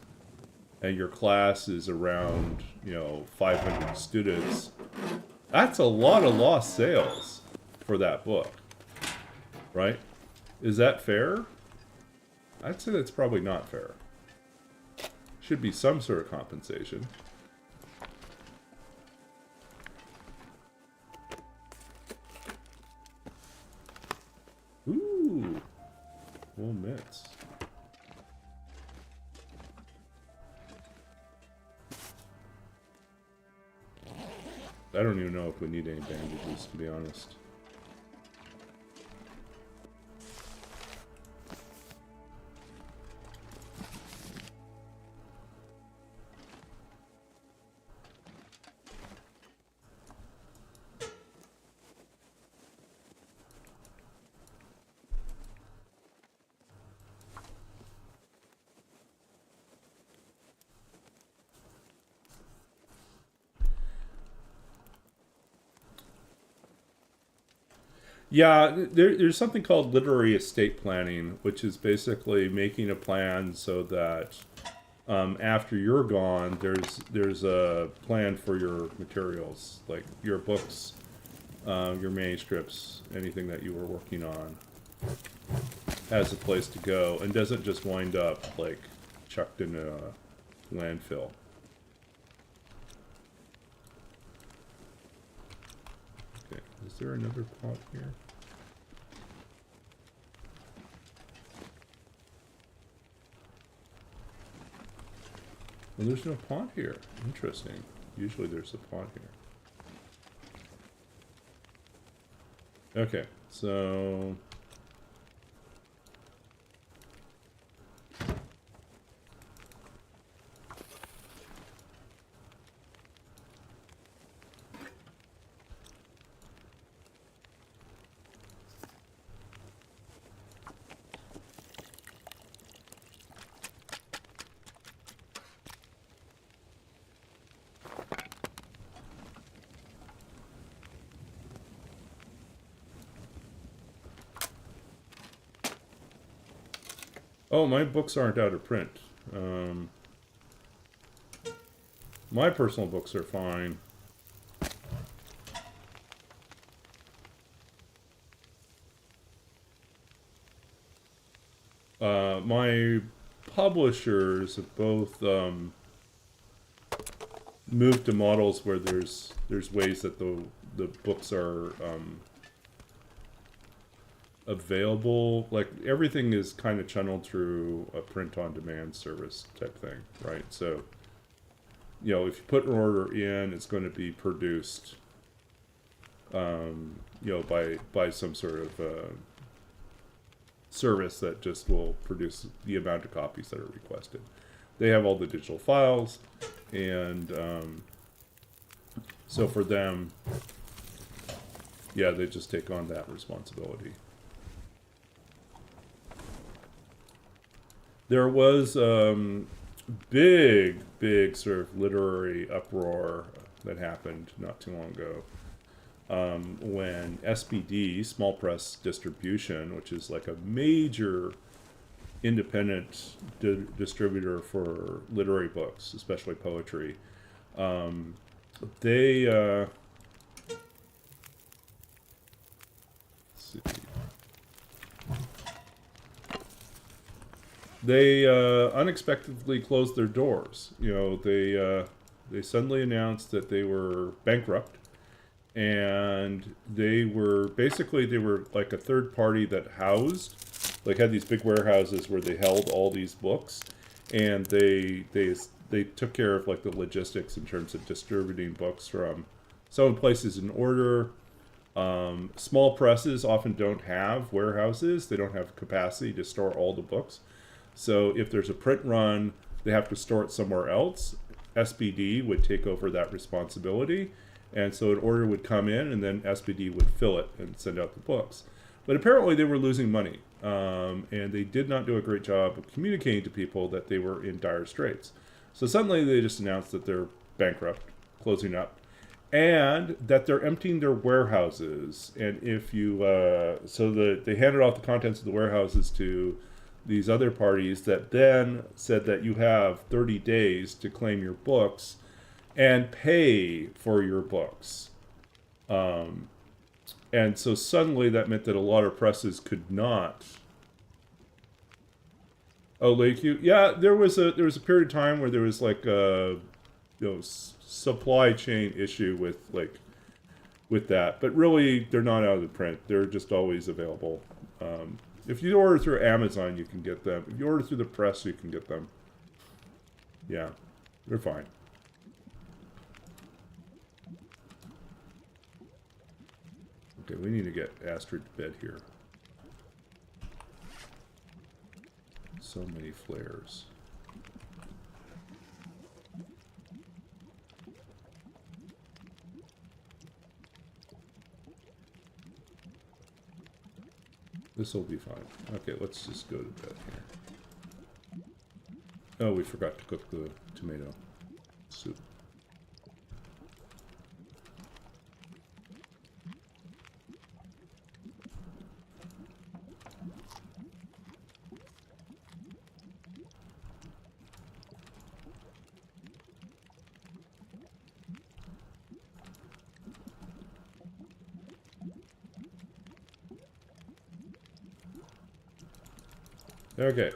and your class is around, you know, 500 students, that's a lot of lost sales for that book, right? Is that fair? I'd say that's probably not fair. Should be some sort of compensation. Ooh, wool mitts. I don't even know if we need any bandages, to be honest. Yeah, there's something called literary estate planning, which is basically making a plan so that after you're gone, there's a plan for your materials, like your books, your manuscripts, anything that you were working on has a place to go and doesn't just wind up like chucked in a landfill. Okay, is there another pot here? Well, there's no pot here. Interesting. Usually there's a pot here. Okay, so... Oh, my books aren't out of print. My personal books are fine. My publishers have both moved to models where there's ways that the books are available. Like everything is kind of channeled through a print-on-demand service type thing, right? So, you know, if you put an order in, it's going to be produced by some sort of service that just will produce the amount of copies that are requested. They have all the digital files, and so for them, yeah, they just take on that responsibility. There was big sort of literary uproar that happened not too long ago when SPD, Small Press Distribution, which is like a major independent distributor for literary books, especially poetry, they let's see. They unexpectedly closed their doors. They suddenly announced that they were bankrupt, and they were like a third party that had these big warehouses where they held all these books, and they took care of like the logistics in terms of distributing books from some places in order. Small presses often don't have warehouses; they don't have capacity to store all the books. So if there's a print run, they have to store it somewhere else. SBD would take over that responsibility. And so an order would come in, and then SBD would fill it and send out the books. But apparently they were losing money. And they did not do a great job of communicating to people that they were in dire straits. So suddenly they just announced that they're bankrupt, closing up, and that they're emptying their warehouses. And if you, they handed off the contents of the warehouses to these other parties that then said that you have 30 days to claim your books and pay for your books. And so suddenly that meant that a lot of presses could not. Oh, Lakeview. Yeah, there was a period of time where there was like a supply chain issue with that. But really, they're not out of the print. They're just always available. If you order through Amazon, you can get them. If you order through the press, you can get them. Yeah, they're fine. Okay, we need to get Astrid to bed here. So many flares. This will be fine. Okay, let's just go to bed here. Oh, we forgot to cook the tomato soup. Okay.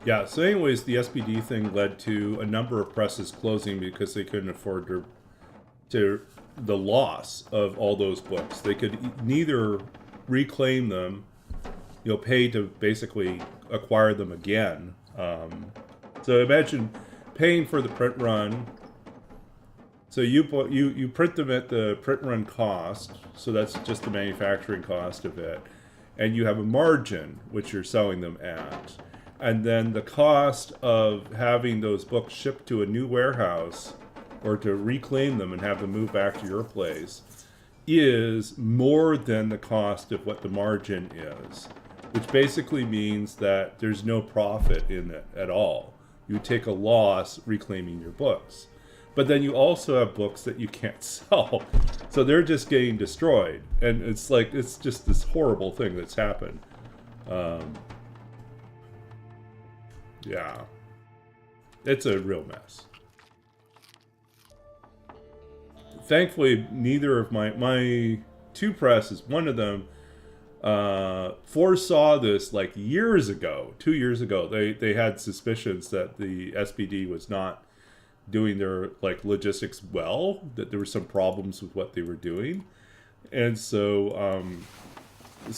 Yeah, so anyways, the SPD thing led to a number of presses closing because they couldn't afford to the loss of all those books. They could neither reclaim them, pay to basically acquire them again. So imagine paying for the print run. So you print them at the print run cost, so that's just the manufacturing cost of it, and you have a margin which you're selling them at. And then the cost of having those books shipped to a new warehouse or to reclaim them and have them move back to your place is more than the cost of what the margin is, which basically means that there's no profit in it at all. You take a loss reclaiming your books. But then you also have books that you can't sell. So they're just getting destroyed. And it's just this horrible thing that's happened. Yeah. It's a real mess. Thankfully, neither of my two presses, one of them, foresaw this like years ago, 2 years ago. They had suspicions that the SPD was not doing their like logistics well, that there were some problems with what they were doing, and so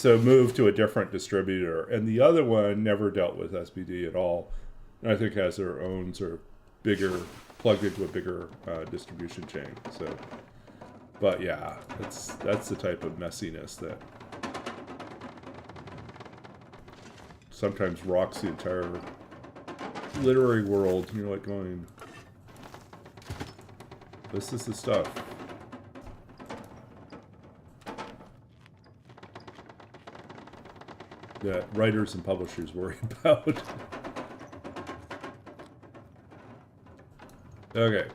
moved to a different distributor. And the other one never dealt with SBD at all, and I think has their own sort of bigger, plugged into a bigger distribution chain. So, but yeah, that's the type of messiness that sometimes rocks the entire literary world. And you're like going, this is the stuff. That writers and publishers worry about. Okay.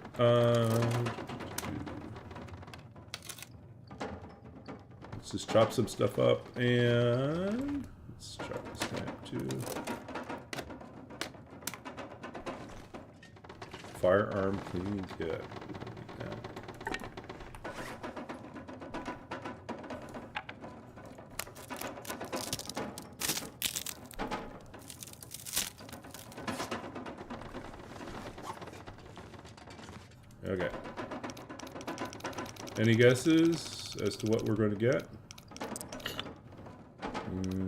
Let's just chop some stuff up, and let's chop this guy up too. Firearm cleaning kit. Okay. Any guesses as to what we're going to get?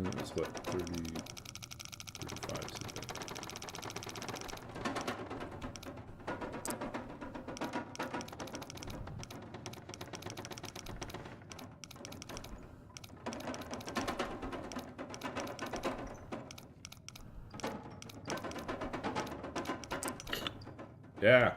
That's what, 30, 35 something. Yeah.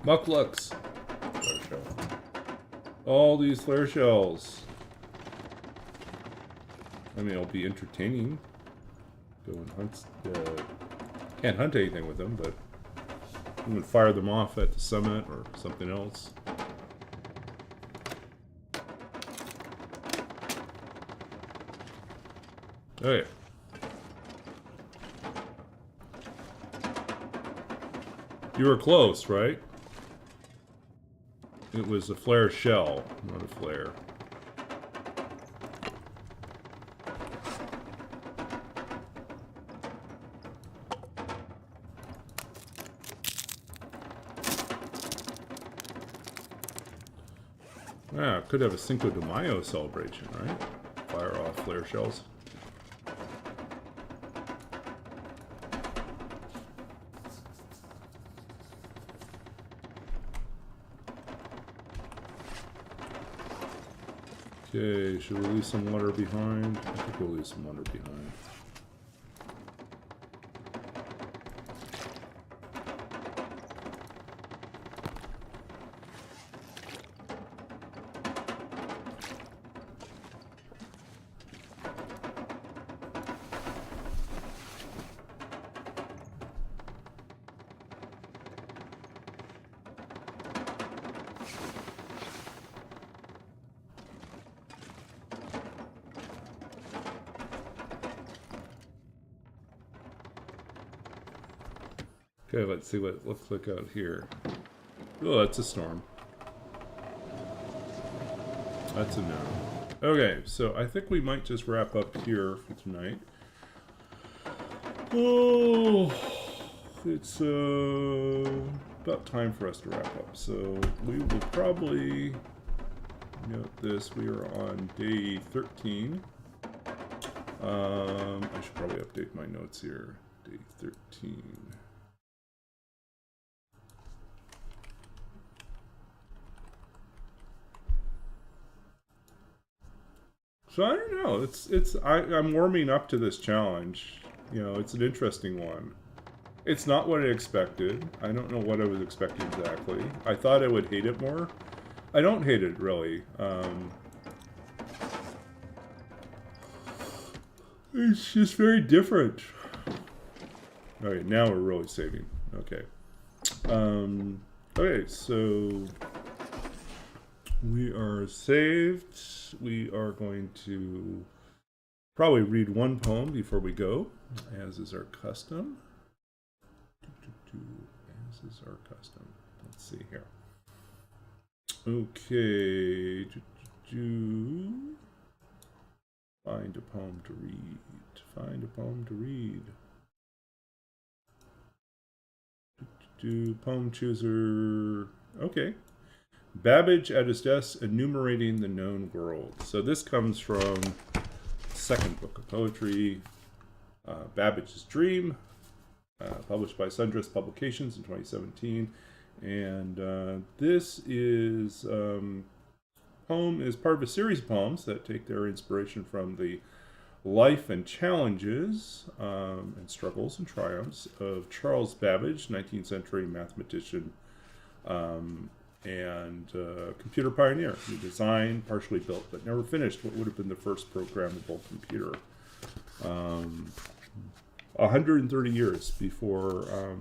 Mucklucks. Flare shell. All these flare shells. I mean, it'll be entertaining. Go and hunt. Can't hunt anything with them, but I'm gonna fire them off at the summit or something else. Okay. You were close, right? It was a flare shell, not a flare. Ah, could have a Cinco de Mayo celebration, right? Fire off flare shells. Okay, should we leave some water behind? I think we'll leave some water behind. Okay, let's see what it looks like out here. Oh, that's a storm. That's a no. Okay, so I think we might just wrap up here for tonight. Oh, it's about time for us to wrap up. So we will probably note this. We are on day 13. I should probably update my notes here. Day 13. So I don't know. I'm warming up to this challenge. You know, it's an interesting one. It's not what I expected. I don't know what I was expecting exactly. I thought I would hate it more. I don't hate it really. It's just very different. All right, now we're really saving. Okay. Okay, so we are saved. We are going to probably read one poem before we go, as is our custom. As is our custom. Let's see here. Okay. Find a poem to read. Find a poem to read. Poem chooser. Okay. Babbage at his desk enumerating the known world. So this comes from second book of poetry, Babbage's Dream, published by Sundress Publications in 2017. And this is poem is part of a series of poems that take their inspiration from the life and challenges and struggles and triumphs of Charles Babbage, 19th century mathematician and computer pioneer. He designed, partially built, but never finished what would have been the first programmable computer. 130 years before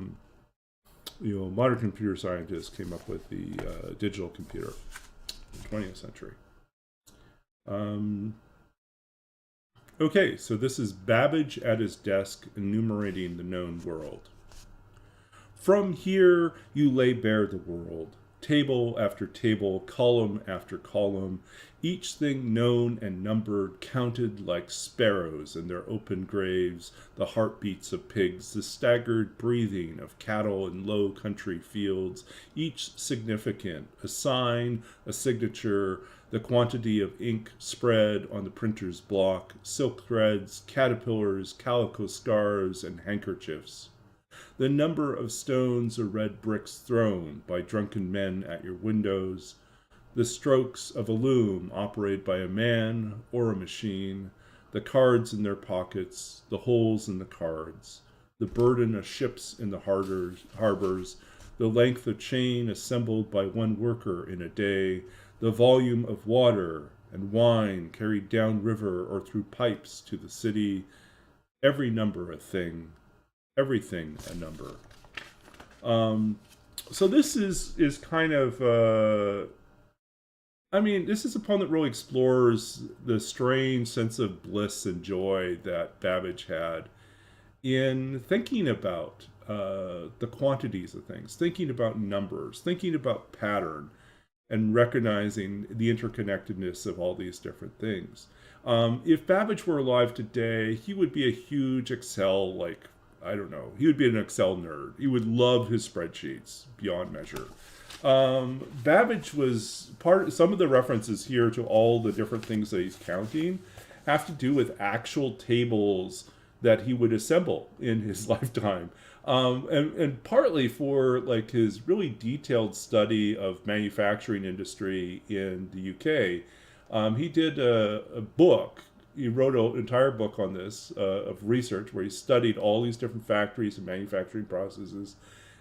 modern computer scientists came up with the digital computer in the 20th century. Okay, so this is Babbage at his desk enumerating the known world. From here you lay bare the world, table after table, column after column, each thing known and numbered, counted like sparrows in their open graves, the heartbeats of pigs, the staggered breathing of cattle in low country fields, each significant, a sign, a signature, the quantity of ink spread on the printer's block, silk threads, caterpillars, calico scarves, and handkerchiefs. The number of stones or red bricks thrown by drunken men at your windows, the strokes of a loom operated by a man or a machine, the cards in their pockets, the holes in the cards, the burden of ships in the harbors, the length of chain assembled by one worker in a day, the volume of water and wine carried down river or through pipes to the city, every number a thing, everything a number. So this is kind of, this is a poem that really explores the strange sense of bliss and joy that Babbage had in thinking about the quantities of things, thinking about numbers, thinking about pattern, and recognizing the interconnectedness of all these different things. If Babbage were alive today, he would be a huge Excel, he would be an Excel nerd. He would love his spreadsheets beyond measure. Babbage was some of the references here to all the different things that he's counting have to do with actual tables that he would assemble in his lifetime. And partly for his really detailed study of manufacturing industry in the UK. He did a book. He wrote an entire book on this of research where he studied all these different factories and manufacturing processes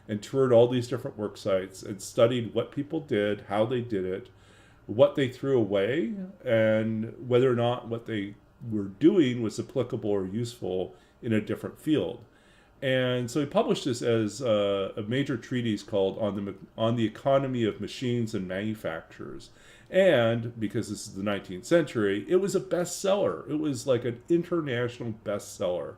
and toured all these different work sites and studied what people did, how they did it, what they threw away, and whether or not what they were doing was applicable or useful in a different field. And so he published this as a major treatise called On the Economy of Machines and Manufacturers. And because this is the 19th century, it was a bestseller. It was like an international bestseller.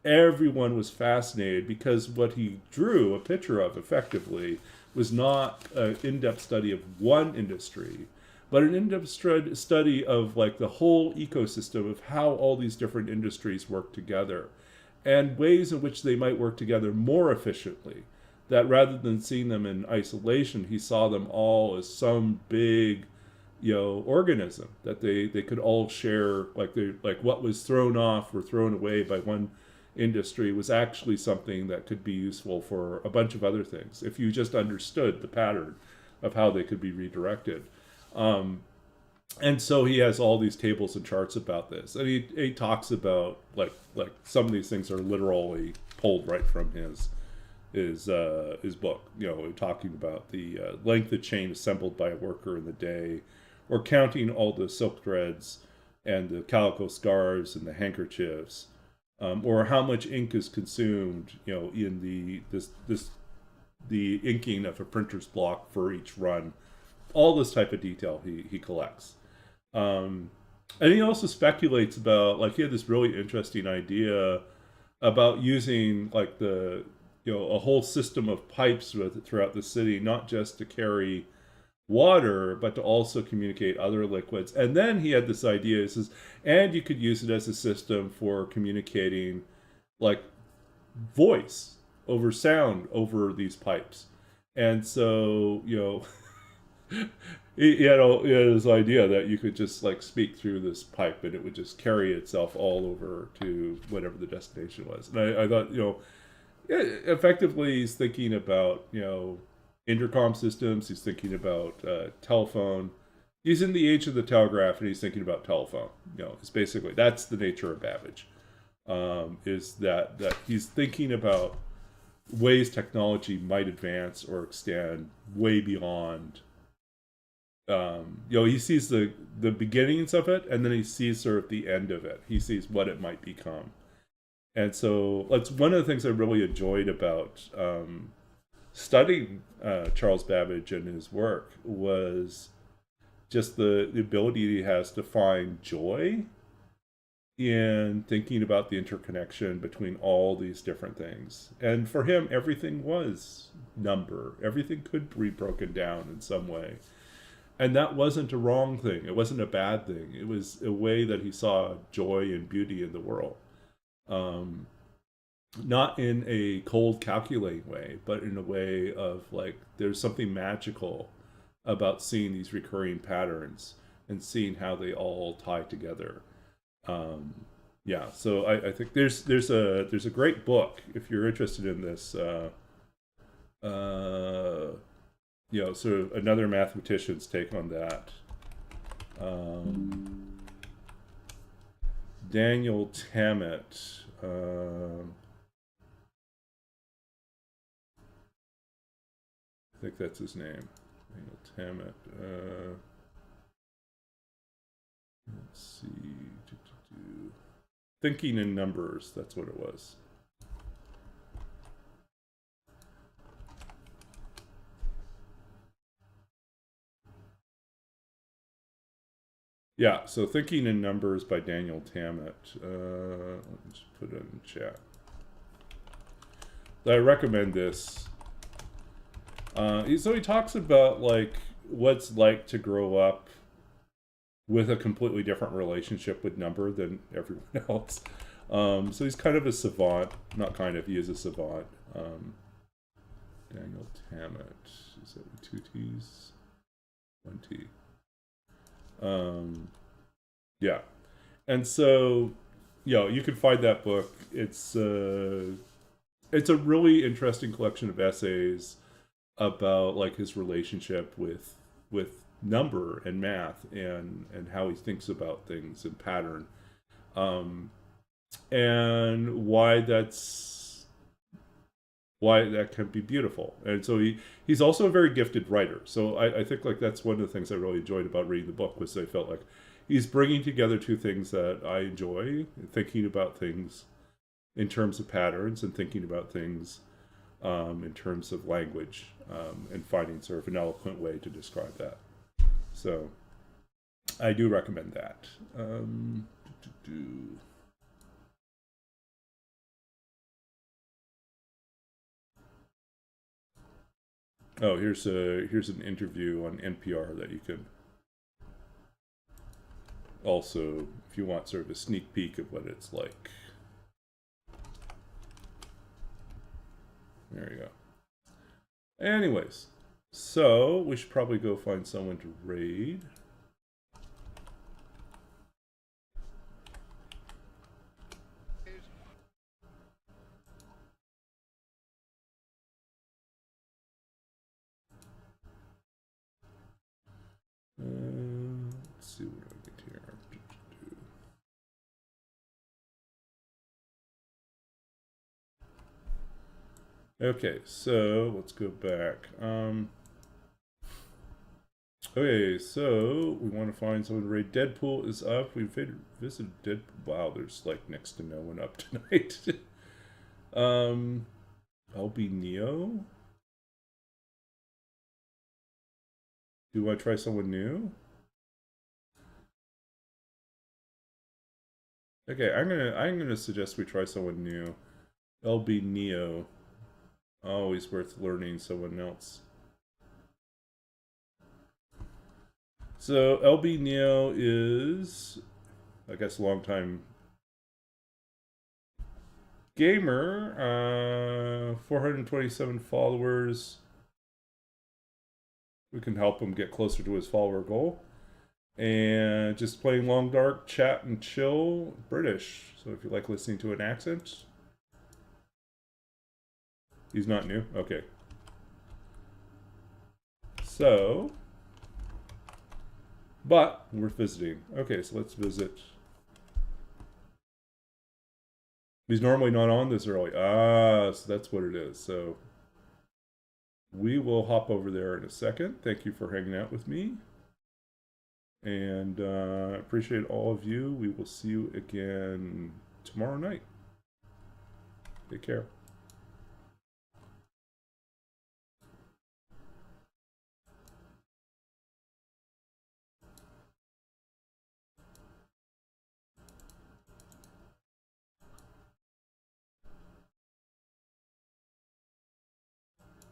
Everyone was fascinated because what he drew a picture of effectively was not an in-depth study of one industry, but an in-depth study of the whole ecosystem of how all these different industries work together and ways in which they might work together more efficiently. That rather than seeing them in isolation, he saw them all as some big, organism that they could all share. What was thrown off or thrown away by one industry was actually something that could be useful for a bunch of other things if you just understood the pattern of how they could be redirected. And so he has all these tables and charts about this, and he talks about like some of these things are literally pulled right from his book. Talking about the length of chain assembled by a worker in the day, or counting all the silk threads and the calico scarves and the handkerchiefs, or how much ink is consumed, in the inking of a printer's block for each run. All this type of detail he collects. Um, and he also speculates about, like, he had this really interesting idea about using, like, a whole system of pipes throughout the city, not just to carry water, but to also communicate other liquids. And then he had this idea, he says, and you could use it as a system for communicating, like, voice over sound over these pipes. And so, he had this idea that you could just, like, speak through this pipe and it would just carry itself all over to whatever the destination was. And I thought, yeah, effectively he's thinking about, intercom systems. He's thinking about telephone. He's in the age of the telegraph, and he's thinking about telephone. It's basically, that's the nature of Babbage. Is that he's thinking about ways technology might advance or extend way beyond. He sees the beginnings of it, and then he sees sort of the end of it. He sees what it might become. And so that's one of the things I really enjoyed about studying Charles Babbage and his work, was just the ability he has to find joy in thinking about the interconnection between all these different things. And for him, everything was number. Everything could be broken down in some way. And that wasn't a wrong thing. It wasn't a bad thing. It was a way that he saw joy and beauty in the world. Not in a cold, calculating way, but in a way of, like, there's something magical about seeing these recurring patterns and seeing how they all tie together. Yeah, so I think there's a great book if you're interested in this. Sort of another mathematician's take on that. Daniel Tammet. I think that's his name. Daniel Tammet. Let's see. Thinking in Numbers. That's what it was. Yeah, so Thinking in Numbers by Daniel Tammet. Let me just put it in chat. I recommend this. So he talks about, like, what's like to grow up with a completely different relationship with number than everyone else. So he's kind of a savant. Not kind of, he is a savant. Daniel Tammet. Is that with 2 T's? 1 T. Yeah. And so, you can find that book. It's a really interesting collection of essays about, like, his relationship with number and math and how he thinks about things and pattern, and why that can be beautiful. And so he's also a very gifted writer. So I think, like, that's one of the things I really enjoyed about reading the book, was I felt like he's bringing together two things that I enjoy: thinking about things in terms of patterns and thinking about things in terms of language, and finding sort of an eloquent way to describe that. So I do recommend that. Oh, here's an interview on NPR that you can also, if you want sort of a sneak peek of what it's like. There you go. Anyways, so we should probably go find someone to raid. Let's see what I get here. Okay, so let's go back. Okay, so we want to find someone to raid. Deadpool is up. We visited Deadpool. Wow, there's like next to no one up tonight. LB Neo. Do I try someone new? Okay, I'm gonna suggest we try someone new. LB Neo. Always worth learning someone else. So LB Neo is, I guess, a long time gamer. 427 followers. We can help him get closer to his follower goal. And just playing long dark, chat and chill, British. So if you like listening to an accent, he's not new. Okay. So, but worth visiting. Okay, so let's visit. He's normally not on this early. Ah, so that's what it is. So we will hop over there in a second. Thank you for hanging out with me. And appreciate all of you. We will see you again tomorrow night. Take care.